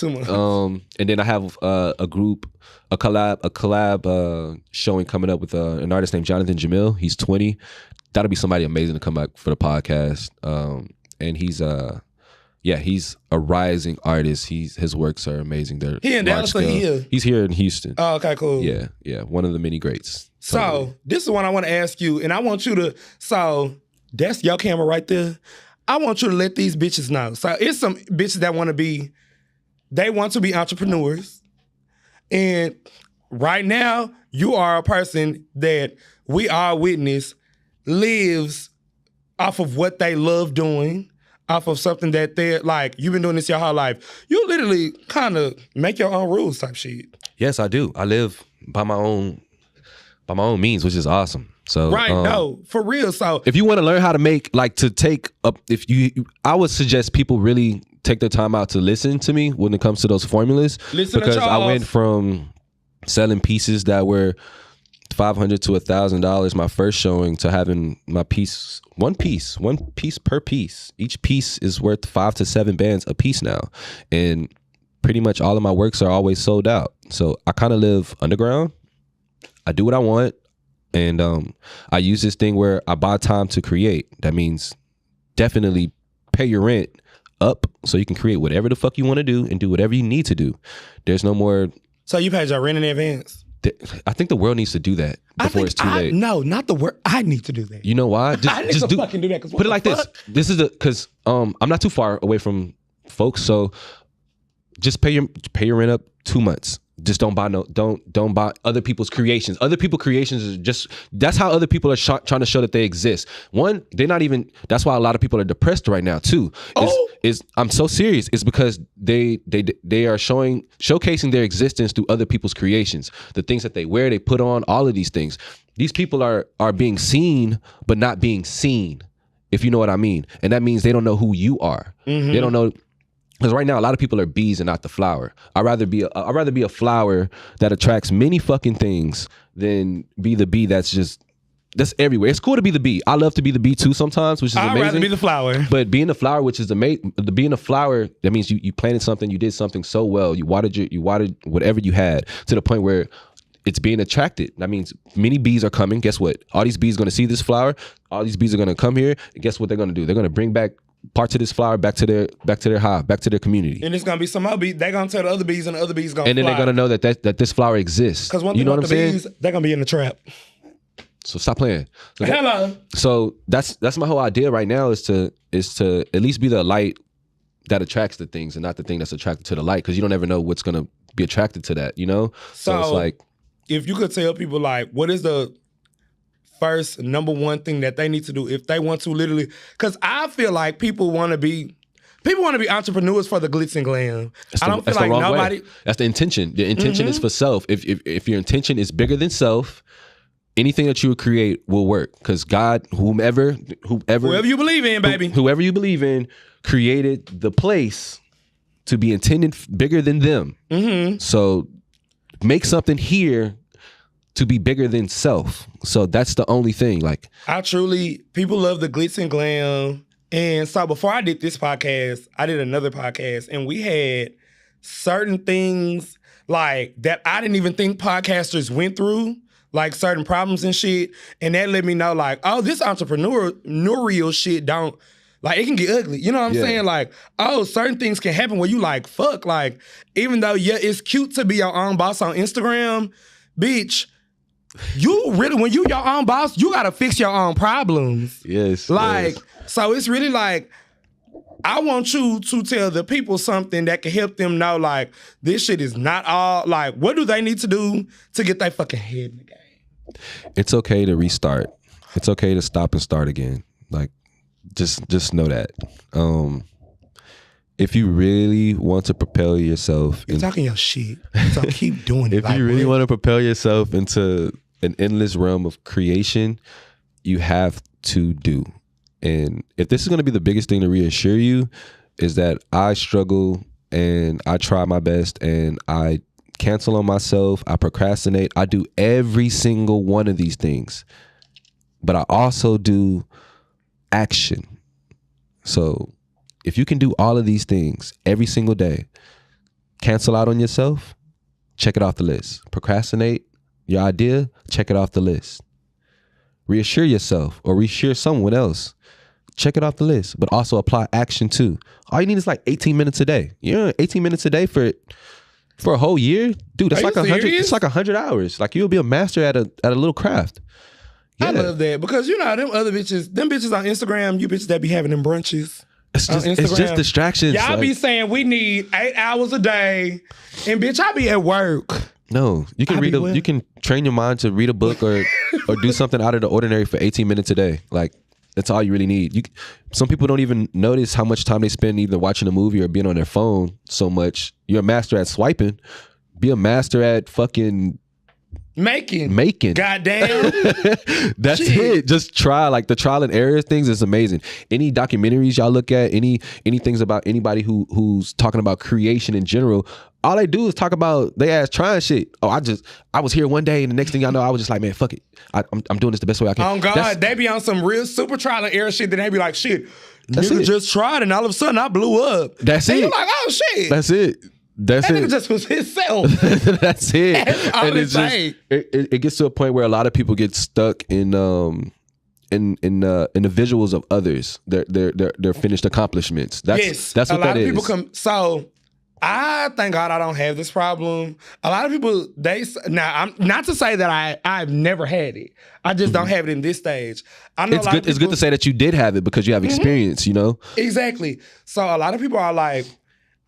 S2: And then I have a collab showing coming up with an artist named Jonathan Jamil. He's 20. That'll be somebody amazing to come back for the podcast. And he's a rising artist. His works are amazing. They're
S1: he in Dallas or here?
S2: He's here in Houston.
S1: Oh, okay, cool.
S2: Yeah, one of the many greats.
S1: Totally. So this is what I want to ask you, and I want you to. So that's your camera right there. I want you to let these bitches know. So it's some bitches that want to be entrepreneurs, and right now you are a person that we all witness lives off of what they love doing. Off of something that they're like, you've been doing this your whole life. You literally kind of make your own rules type shit.
S2: Yes, I do. I live by my own means, which is awesome. So
S1: right, no, for real. So
S2: if you want to learn how to make, like, to take up, I would suggest people really take their time out to listen to me when it comes to those formulas.
S1: Listen
S2: because
S1: to Charles.
S2: I went from selling pieces that were $500 to $1,000 my first showing to having my piece, one piece per piece. Each piece is worth 5 to 7 bands a piece now, and pretty much all of my works are always sold out. So I kind of live underground. I do what I want, and I use this thing where I buy time to create. That means definitely pay your rent up so you can create whatever the fuck you want to do and do whatever you need to do. There's no more.
S1: So you paid your rent in advance?
S2: I think the world needs to do that before it's too late.
S1: No, not the world. I need to do that.
S2: You know why?
S1: I need to fucking do that.
S2: Put it like this. This is because I'm not too far away from folks, so just pay your rent up 2 months. Just don't buy other people's creations. Other people's creations is just, that's how other people are trying to show that they exist. One, they're not even. That's why a lot of people are depressed right now too. I'm so serious. It's because they are showcasing their existence through other people's creations. The things that they wear, they put on, all of these things. These people are being seen but not being seen, if you know what I mean. And that means they don't know who you are. Mm-hmm. They don't know. Because right now, a lot of people are bees and not the flower. I'd rather be a flower that attracts many fucking things than be the bee that's everywhere. It's cool to be the bee. I love to be the bee too sometimes, which is amazing.
S1: I'd rather be the flower.
S2: But being the flower, which is amazing, being a flower, that means you planted something, you did something so well, you watered whatever you had to the point where it's being attracted. That means many bees are coming. Guess what? All these bees are going to see this flower. All these bees are going to come here. And guess what they're going to do? They're going to bring back parts of this flower back to their hive, back to their community.
S1: And it's gonna be some other bees. They're gonna tell the other bees, and the other bees gonna.
S2: And then
S1: fly.
S2: they're gonna know that this flower exists.
S1: Because one thing about the bees, they're gonna be in the trap.
S2: So stop playing. So
S1: hello.
S2: So that's my whole idea right now is to at least be the light that attracts the things, and not the thing that's attracted to the light. Because you don't ever know what's gonna be attracted to that. You know. So it's like,
S1: if you could tell people, like, what is the first number one thing that they need to do if they want to literally, because I feel like people want to be entrepreneurs for the glitz and glam. I don't feel like nobody.
S2: That's the intention. The intention is for self. If your intention is bigger than self, anything that you would create will work. Because God, whoever
S1: you believe in, baby,
S2: whoever you believe in, created the place to be intended bigger than them. Mm-hmm. So make something here to be bigger than self. So that's the only thing. Like, people love the glitz and glam. And so before I did this podcast, I did another podcast, and we had certain things like that I didn't even think podcasters went through, like certain problems and shit. And that let me know, like, oh, this entrepreneurial shit don't, like, it can get ugly. You know what I'm saying? Like, oh, certain things can happen where you like, fuck, like, even though, it's cute to be your own boss on Instagram, bitch, you really, when you your own boss, you gotta fix your own problems. Yes.
S1: Like,
S2: yes.
S1: So it's really like, I want you to tell the people something that can help them know, like, this shit is not all, like, what do they need to do to get their fucking head in the game?
S2: It's okay to restart. It's okay to stop and start again. Like, just know that. If you really want to propel yourself,
S1: you're talking your shit, so keep doing it.
S2: If you really want to propel yourself into an endless realm of creation, you have to do. And if this is going to be the biggest thing to reassure you, is that I struggle and I try my best, and I cancel on myself. I procrastinate. I do every single one of these things, but I also do action. So if you can do all of these things every single day, cancel out on yourself, check it off the list. Procrastinate your idea, check it off the list. Reassure yourself or reassure someone else, check it off the list, but also apply action too. All you need is like 18 minutes a day. 18 minutes a day for a whole year, dude. That's like 100. It's like 100 hours. Like you'll be a master at a little craft. Yeah.
S1: I love that because them other bitches, them bitches on Instagram, you bitches that be having them brunches.
S2: It's just distractions.
S1: Y'all be saying we need 8 hours a day, and bitch, I be at work.
S2: No, you can you can train your mind to read a book or do something out of the ordinary for 18 minutes a day. Like that's all you really need. Some people don't even notice how much time they spend either watching a movie or being on their phone so much. You're a master at swiping. Be a master at fucking making.
S1: Goddamn.
S2: That's it. Just try. Like the trial and error things is amazing. Any documentaries y'all look at, any things about anybody who's talking about creation in general, all they do is talk about they ass trying shit. Oh, I was here one day and the next thing y'all know, I was just like, man, fuck it. I'm doing this the best way I can.
S1: Oh God, they be on some real super trial and error shit. Then they be like, shit, nigga just tried and all of a sudden I blew up.
S2: That's
S1: and
S2: it.
S1: You're like, oh shit.
S2: That's it. That
S1: nigga just was himself.
S2: That's it.
S1: That's all
S2: and it's just it gets to a point where a lot of people get stuck in the visuals of others, their finished accomplishments. That's what that is.
S1: People come. So I thank God I don't have this problem. A lot of people I'm not to say that I've never had it. I just don't have it in this stage. I know
S2: it's good to say that you did have it because you have experience. You know
S1: exactly. So a lot of people are like,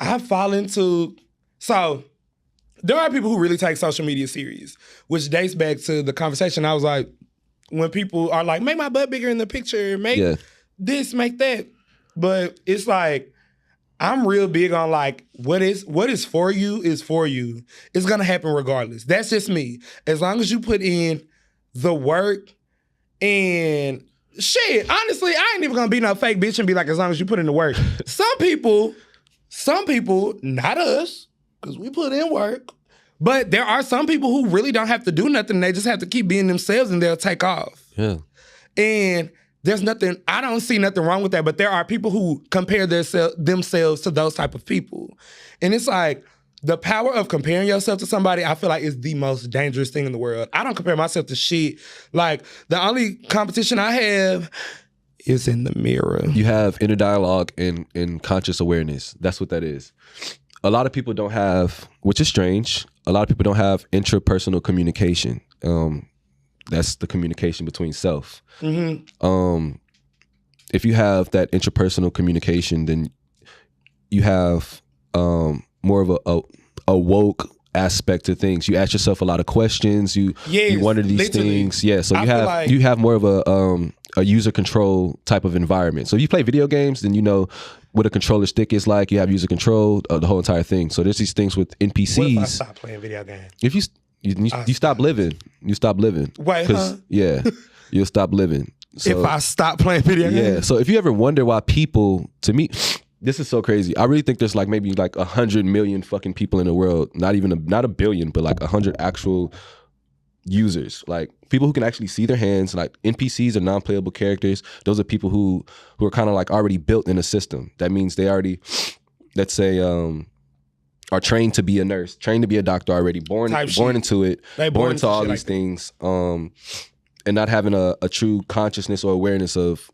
S1: I fall into. So there are people who really take social media serious, which dates back to the conversation. I was like, when people are like, make my butt bigger in the picture, make this, make that. But it's like, I'm real big on like, what is for you is for you. It's gonna happen regardless. That's just me. As long as you put in the work and shit, honestly, I ain't even gonna be no fake bitch and be like, as long as you put in the work. Some people, not us, because we put in work. But there are some people who really don't have to do nothing. They just have to keep being themselves and they'll take off.
S2: Yeah.
S1: And there's nothing, I don't see nothing wrong with that, but there are people who compare themselves to those type of people. And it's like, the power of comparing yourself to somebody, I feel like is the most dangerous thing in the world. I don't compare myself to shit. Like, the only competition I have is in the mirror.
S2: You have inner dialogue and conscious awareness. That's what that is. A lot of people don't have, which is strange, a lot of people don't have intrapersonal communication. That's the communication between self. Mm-hmm. If you have that intrapersonal communication, then you have more of a woke aspect to things. You ask yourself a lot of questions. You wonder these things. Yeah. So you have more of a user control type of environment. So if you play video games, then you know what a controller stick is like. You have user control of the whole entire thing. So there's these things with NPCs.
S1: What if I stop playing video games?
S2: If you stop living. You stop living.
S1: Wait, huh?
S2: Yeah, you'll stop living. So,
S1: if I stop playing video games?
S2: Yeah. So if you ever wonder why people, to me, this is so crazy. I really think there's like maybe like 100 million fucking people in the world. Not a billion, but like 100 actual users, like people who can actually see their hands. Like NPCs are non-playable characters. Those are people who are kind of like already built in a system. That means they already, let's say, are trained to be a nurse, trained to be a doctor already, born into it, born into all these things, and not having a true consciousness or awareness of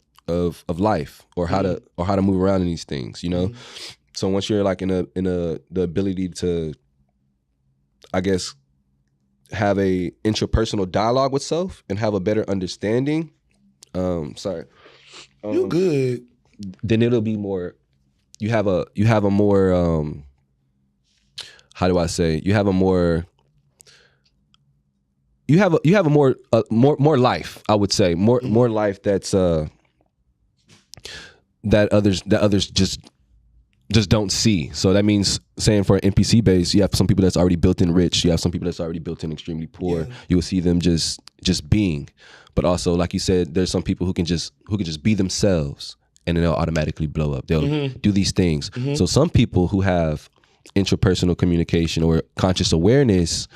S2: life or how to move around in these things, you know. Mm-hmm. So once you're like in the ability to, I guess, have a intrapersonal dialogue with self and have a better understanding,
S1: you good.
S2: Then it'll be more. You have a more. How do I say? You have a more life. I would say more life that's that others just don't see. So that means saying for an NPC base, you have some people that's already built in rich. You have some people that's already built in extremely poor. Yeah. You will see them just being. But also, like you said, there's some people who can just be themselves and then they'll automatically blow up. They'll do these things. Mm-hmm. So some people who have intrapersonal communication or conscious awareness,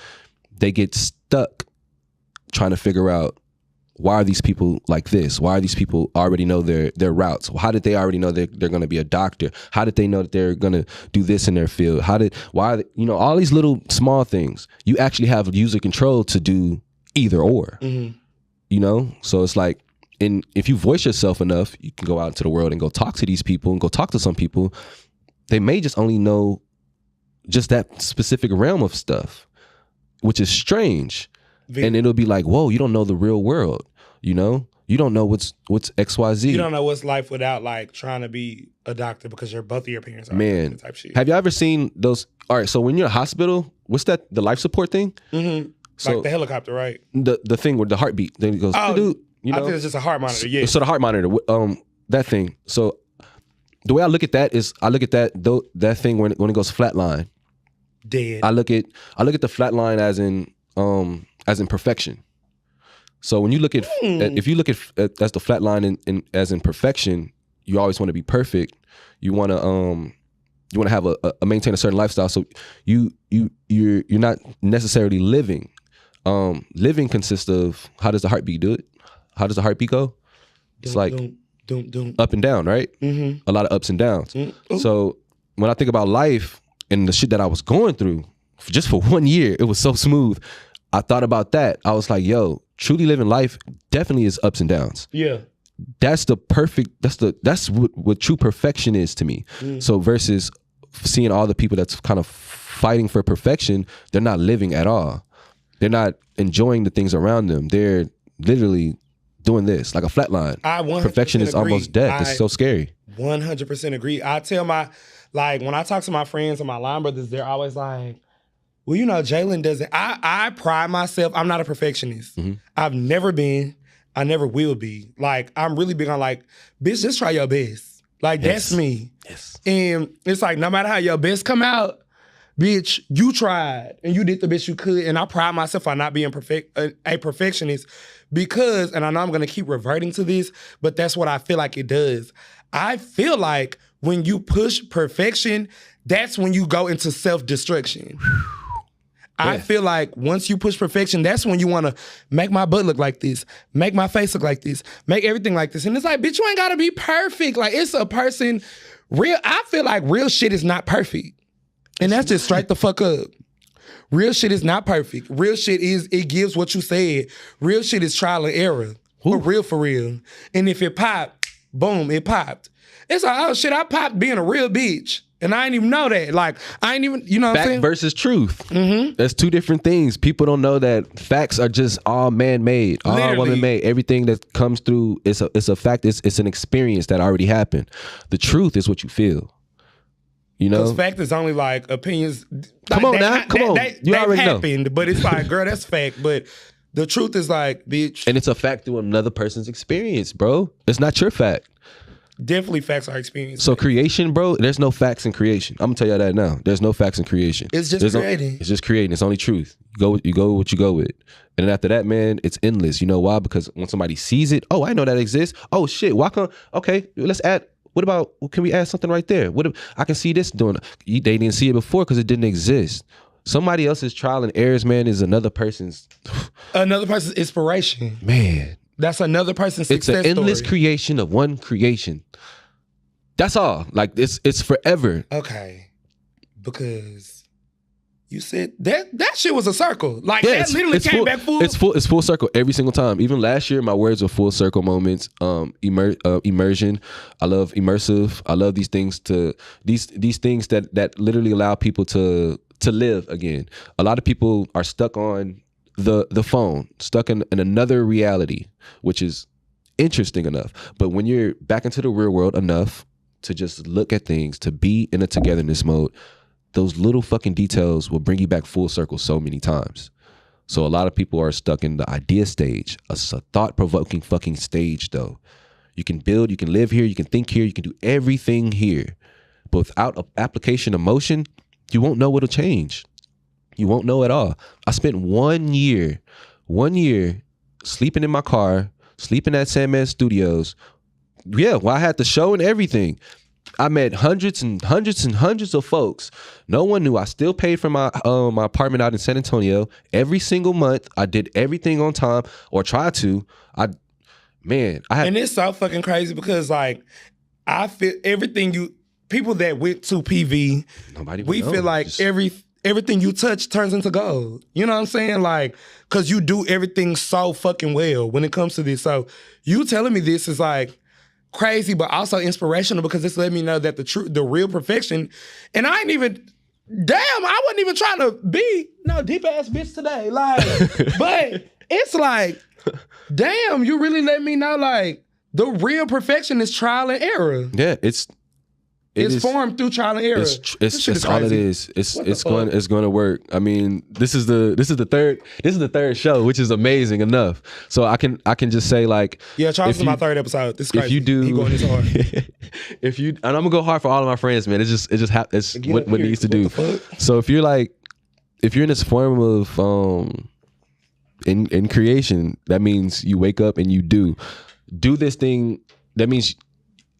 S2: they get stuck trying to figure out, why are these people like this? Why are these people already know their routes? How did they already know they're going to be a doctor? How did they know that they're going to do this in their field? All these little small things. You actually have user control to do either or. So it's like, and if you voice yourself enough, you can go out into the world and go talk to these people and go talk to some people. They may just only know just that specific realm of stuff, which is strange. And it'll be like, whoa, you don't know the real world. You don't know what's XYZ.
S1: You don't know what's life without like trying to be a doctor because both of your parents are
S2: man
S1: type shit.
S2: Have you ever seen those? All right, so when you're in a hospital, what's that? The life support thing? So,
S1: like the helicopter, right?
S2: The thing with the heartbeat. Then it goes.
S1: Oh,
S2: I
S1: think it's just a heart monitor. Yeah.
S2: So the heart monitor. That thing. So the way I look at that is, I look at that thing when it goes flatline.
S1: Dead.
S2: I look at the flatline as in perfection. So when you look at, if you look at as the flat line as in perfection, you always want to be perfect. You want to have a maintain a certain lifestyle. So you're not necessarily living. Living consists of, how does the heartbeat do it? How does the heartbeat go? It's like up and down, right? A lot of ups and downs. So when I think about life and the shit that I was going through, just for 1 year, it was so smooth. I thought about that. I was like, yo, truly living life definitely is ups and downs.
S1: Yeah.
S2: That's what true perfection is to me. So versus seeing all the people that's kind of fighting for perfection, they're not living at all. They're not enjoying the things around them. They're literally doing this, like a flat line. Perfection is almost death. It's so scary.
S1: 100% agree. I tell when I talk to my friends and my line brothers, they're always like, well, Jalen doesn't. I pride myself. I'm not a perfectionist. I've never been. I never will be. Like, I'm really big on like, bitch, just try your best. Like, that's me.
S2: Yes.
S1: And it's like, no matter how your best come out, bitch, you tried and you did the best you could. And I pride myself on not being a perfectionist because, and I know I'm going to keep reverting to this, but that's what I feel like it does. I feel like when you push perfection, that's when you go into self-destruction. I feel like once you push perfection, that's when you want to make my butt look like this, make my face look like this, make everything like this. And it's like, bitch, you ain't got to be perfect. Like, it's a person, I feel like real shit is not perfect. And that's just straight the fuck up. Real shit is not perfect. Real shit it gives what you said. Real shit is trial and error. For real. And if it popped, boom, it popped. It's like, oh shit, I popped being a real bitch. And I didn't even know that. Like, I ain't even, what I'm saying?
S2: Fact versus truth. That's two different things. People don't know that facts are just all man-made, all woman-made. Everything that comes through, it's a fact. It's an experience that already happened. The truth is what you feel. Because
S1: fact is only like opinions.
S2: Come on now. You already
S1: happened,
S2: know.
S1: But it's like, girl, that's fact. But the truth is like, bitch.
S2: And it's a fact through another person's experience, bro. It's not your fact.
S1: Definitely facts are experience.
S2: So creation, bro, there's no facts in creation. I'm gonna tell y'all that now. There's no facts in creation.
S1: It's just creating.
S2: It's just creating. It's only truth. You go with what you go with. And then after that, man, it's endless. You know why? Because when somebody sees it, oh, I know that exists. Oh shit, why can't, okay, let's add, can we add something right there? What if I can see this doing? They didn't see it before because it didn't exist. Somebody else's trial and errors, man, is another person's inspiration. Man.
S1: That's another person's success story.
S2: It's an endless creation of one creation. That's all. Like, it's forever.
S1: Okay. Because you said that shit was a circle. Like, that literally came back full.
S2: It's full circle every single time. Even last year, my words were full circle moments. Immersion. I love immersive. I love these things these things that literally allow people to live again. A lot of people are stuck on the phone, stuck in another reality, which is interesting enough. But when you're back into the real world enough to just look at things, to be in a togetherness mode, those little fucking details will bring you back full circle so many times. So a lot of people are stuck in the idea stage, a thought-provoking fucking stage though. You can build, you can live here, you can think here, you can do everything here. But without application of motion, you won't know what'll change. You won't know at all. I spent 1 year sleeping in my car, sleeping at Sandman Studios. Yeah, well, I had the show and everything. I met hundreds and hundreds and hundreds of folks. No one knew. I still paid for my my apartment out in San Antonio every single month. I did everything on time, or tried to. And
S1: it's so fucking crazy because like I feel people that went to PV, we feel like everything you touch turns into gold. You know what I'm saying? Like, cause you do everything so fucking well when it comes to this. So you telling me this is like crazy, but also inspirational because this let me know that the real perfection, and I ain't even, I wasn't even trying to be no deep ass bitch today. Like, but it's like, damn, you really let me know like the real perfection is trial and error.
S2: Yeah, it's
S1: formed through trial and error.
S2: It's all it is. It's going to work. I mean, this is the third show, which is amazing enough. So I can just say like,
S1: yeah, Charles is my third episode. This is crazy.
S2: If you do,
S1: he going this hard.
S2: and I'm gonna go hard for all of my friends, man. It's what needs to do. So if you're in this form of in creation, that means you wake up and you do this thing. That means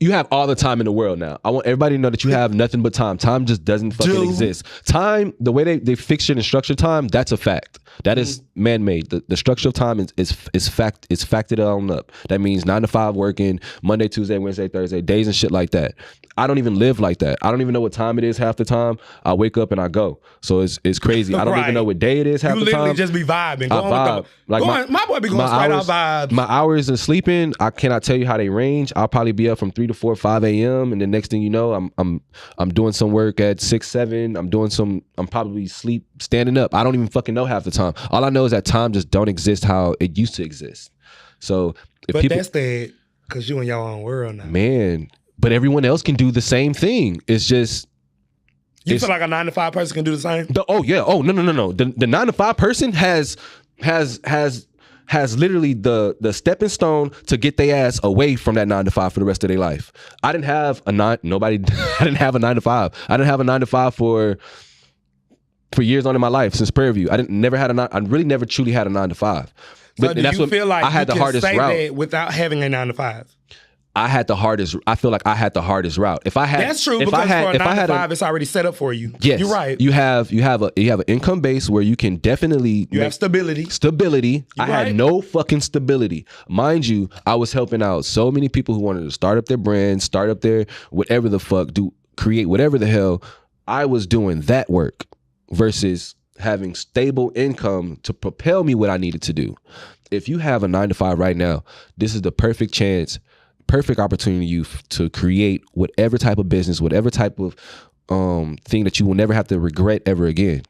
S2: you have all the time in the world now. I want everybody to know that you have nothing but time. Time just doesn't fucking exist. Time, the way they fixture and structure time, that's a fact. That is man-made. The structure of time is factored on up. That means 9 to 5 working, Monday, Tuesday, Wednesday, Thursday, days and shit like that. I don't even live like that. I don't even know what time it is half the time. I wake up and I go. So it's crazy. I don't even know what day it is half the time.
S1: You literally just be vibing.
S2: I vibe.
S1: My boy be going straight out vibes.
S2: My hours of sleeping, I cannot tell you how they range. I'll probably be up from 3 to 4, 5 a.m. and the next thing you know, I'm doing some work at 6, 7. I'm probably standing up. I don't even fucking know half the time. All I know is that time just don't exist how it used to exist. So
S1: but that's because you in your own world now.
S2: Man, but everyone else can do the same thing. It's just
S1: you feel like a 9 to 5 person can do the same?
S2: No. The 9 to 5 person has literally the stepping stone to get their ass away from that 9 to 5 for the rest of their life. I didn't have a 9 to 5. I didn't have a 9 to 5 for years on in my life since Prairie View. I really never truly had a 9 to 5.
S1: But so do you feel like I had the hardest route that without having a 9 to 5?
S2: I feel like I had the hardest route.
S1: That's true, because for a 9 to 5, it's already set up for you.
S2: Yes,
S1: you're right.
S2: You have an income base where you can definitely
S1: have stability.
S2: I had no fucking stability, mind you. I was helping out so many people who wanted to start up their brand, start up their whatever the fuck, create whatever the hell. I was doing that work versus having stable income to propel me what I needed to do. If you have a 9 to 5 right now, this is the perfect opportunity to create whatever type of business, whatever type of thing that you will never have to regret ever again.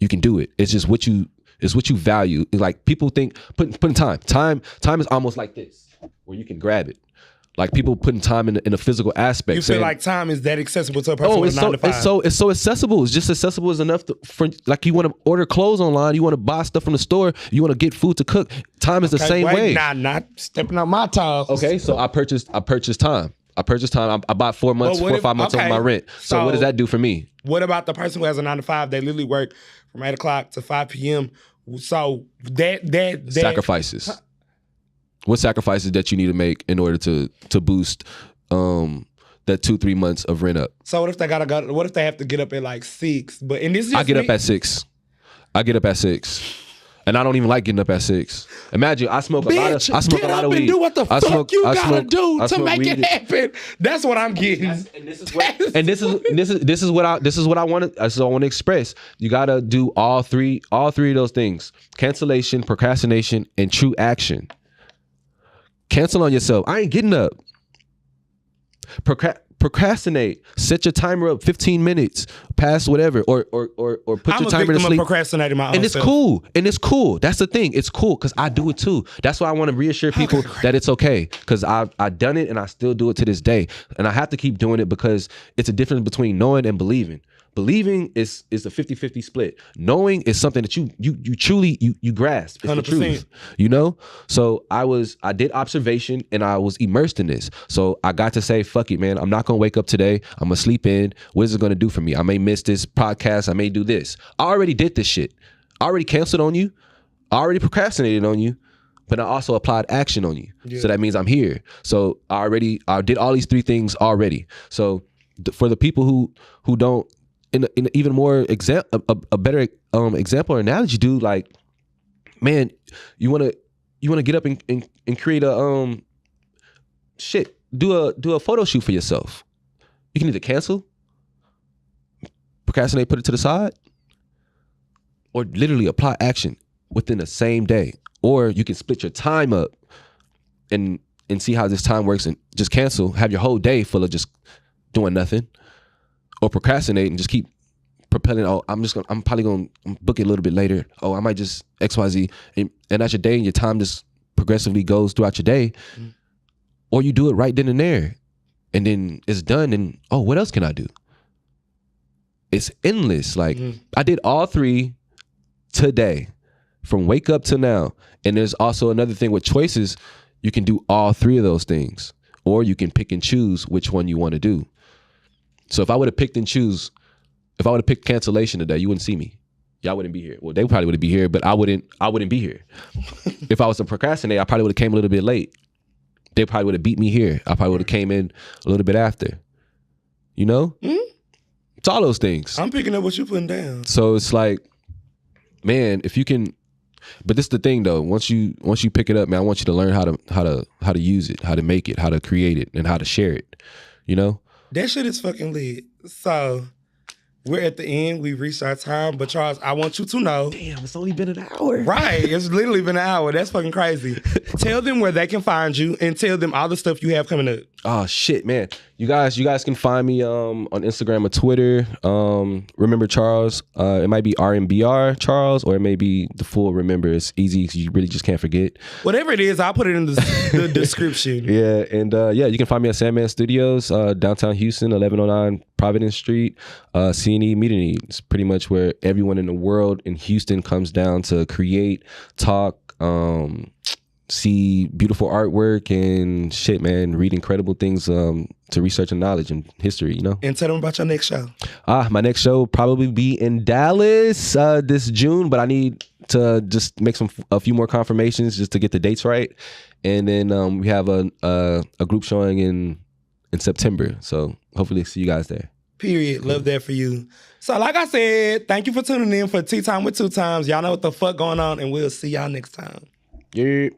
S2: You can do it. It's just what you value. It's like people think putting time is almost like this, where you can grab it. Like people putting time in a physical aspect.
S1: You feel like time is that accessible to a person with a 9 to 5?
S2: It's so accessible. It's just accessible as enough for like you want to order clothes online, you want to buy stuff from the store, you want to get food to cook. Time is the same way.
S1: Nah, not stepping on my toes.
S2: Okay, so I purchased time. I bought 4 months, 4 or 5 months of my rent. So what does that do for me?
S1: What about the person who has a 9 to 5? They literally work from 8 o'clock to 5 p.m. So that
S2: sacrifices. What sacrifices that you need to make in order to boost that 2-3 months of rent up?
S1: So what if they have to get up at like 6? But in this,
S2: I get up at 6. And I don't even like getting up at 6. Imagine I smoke a lot of weed.
S1: And do what the fuck you gotta do to make it happen. That's what I'm getting.
S2: This is what I want to express. You gotta do all three of those things: cancellation, procrastination, and true action. Cancel on yourself. I ain't getting up. Procrastinate. Set your timer up 15 minutes past whatever, or put your timer to sleep.
S1: I'm procrastinating my own
S2: and it's
S1: self.
S2: cool. And it's cool. That's the thing. It's cool because I do it too. That's why I want to reassure people that it's okay, because I've done it and I still do it to this day, and I have to keep doing it because it's a difference between knowing and believing. Believing is a 50-50 split. Knowing is something that you truly grasp. It's 100%. The truth. You know? So I did observation and I was immersed in this. So I got to say, fuck it, man. I'm not gonna wake up today. I'm gonna sleep in. What is it gonna do for me? I may miss this podcast. I may do this. I already did this shit. I already canceled on you. I already procrastinated on you. but I also applied action on you. So that means I'm here. So I did all these 3 things already. So for the people who don't, in even more a better example or analogy, dude, like, man, you wanna get up and create a do a photo shoot for yourself. You can either cancel, procrastinate, put it to the side, or literally apply action within the same day. Or you can split your time up and see how this time works and just cancel, have your whole day full of just doing nothing, or procrastinate and just keep propelling. Oh, I'm probably gonna book it a little bit later. Oh, I might just XYZ, and that's your day, and your time just progressively goes throughout your day. Or you do it right then and there, and then it's done, and oh, what else can I do? It's endless. Like, I did all 3 today, from wake up to now. And there's also another thing with choices. You can do all 3 of those things, or you can pick and choose which one you want to do. So if I would have picked cancellation today, you wouldn't see me. Y'all wouldn't be here. Well, they probably would be here, but I wouldn't be here. If I was to procrastinate, I probably would have came a little bit late. They probably would have beat me here. I probably would have came in a little bit after. You know? It's all those things.
S1: I'm picking up what you're putting down.
S2: So it's like, man, if you can. But this is the thing, though. Once you pick it up, man, I want you to learn how to use it, how to make it, how to create it, and how to share it. You know,
S1: that shit is fucking lit. So we're at the end. We've reached our time. But Charles, I want you to know.
S2: Damn, it's only been an hour.
S1: Right. It's literally been an hour. That's fucking crazy. Tell them where they can find you and tell them all the stuff you have coming up.
S2: Oh shit, man. You guys can find me on Instagram or Twitter. Remembercharles. It might be RMBR Charles, or it may be the full Remember. It's easy because you really just can't forget.
S1: Whatever it is, I'll put it in the description.
S2: Yeah, and you can find me at Sandman Studios, downtown Houston, 1109 Providence Street. C&E Meet and Eat. It's pretty much where everyone in the world in Houston comes down to create, talk, see beautiful artwork and shit, man. Read incredible things to research and knowledge and history, you know.
S1: And tell them about your next show.
S2: My next show will probably be in Dallas this June, but I need to just make a few more confirmations just to get the dates right. And then we have a group showing in September. So hopefully see you guys there.
S1: Period. Love that for you. So like I said, thank you for tuning in for Tea Time with 2 Times. Y'all know what the fuck going on, and we'll see y'all next time.
S2: Yeah.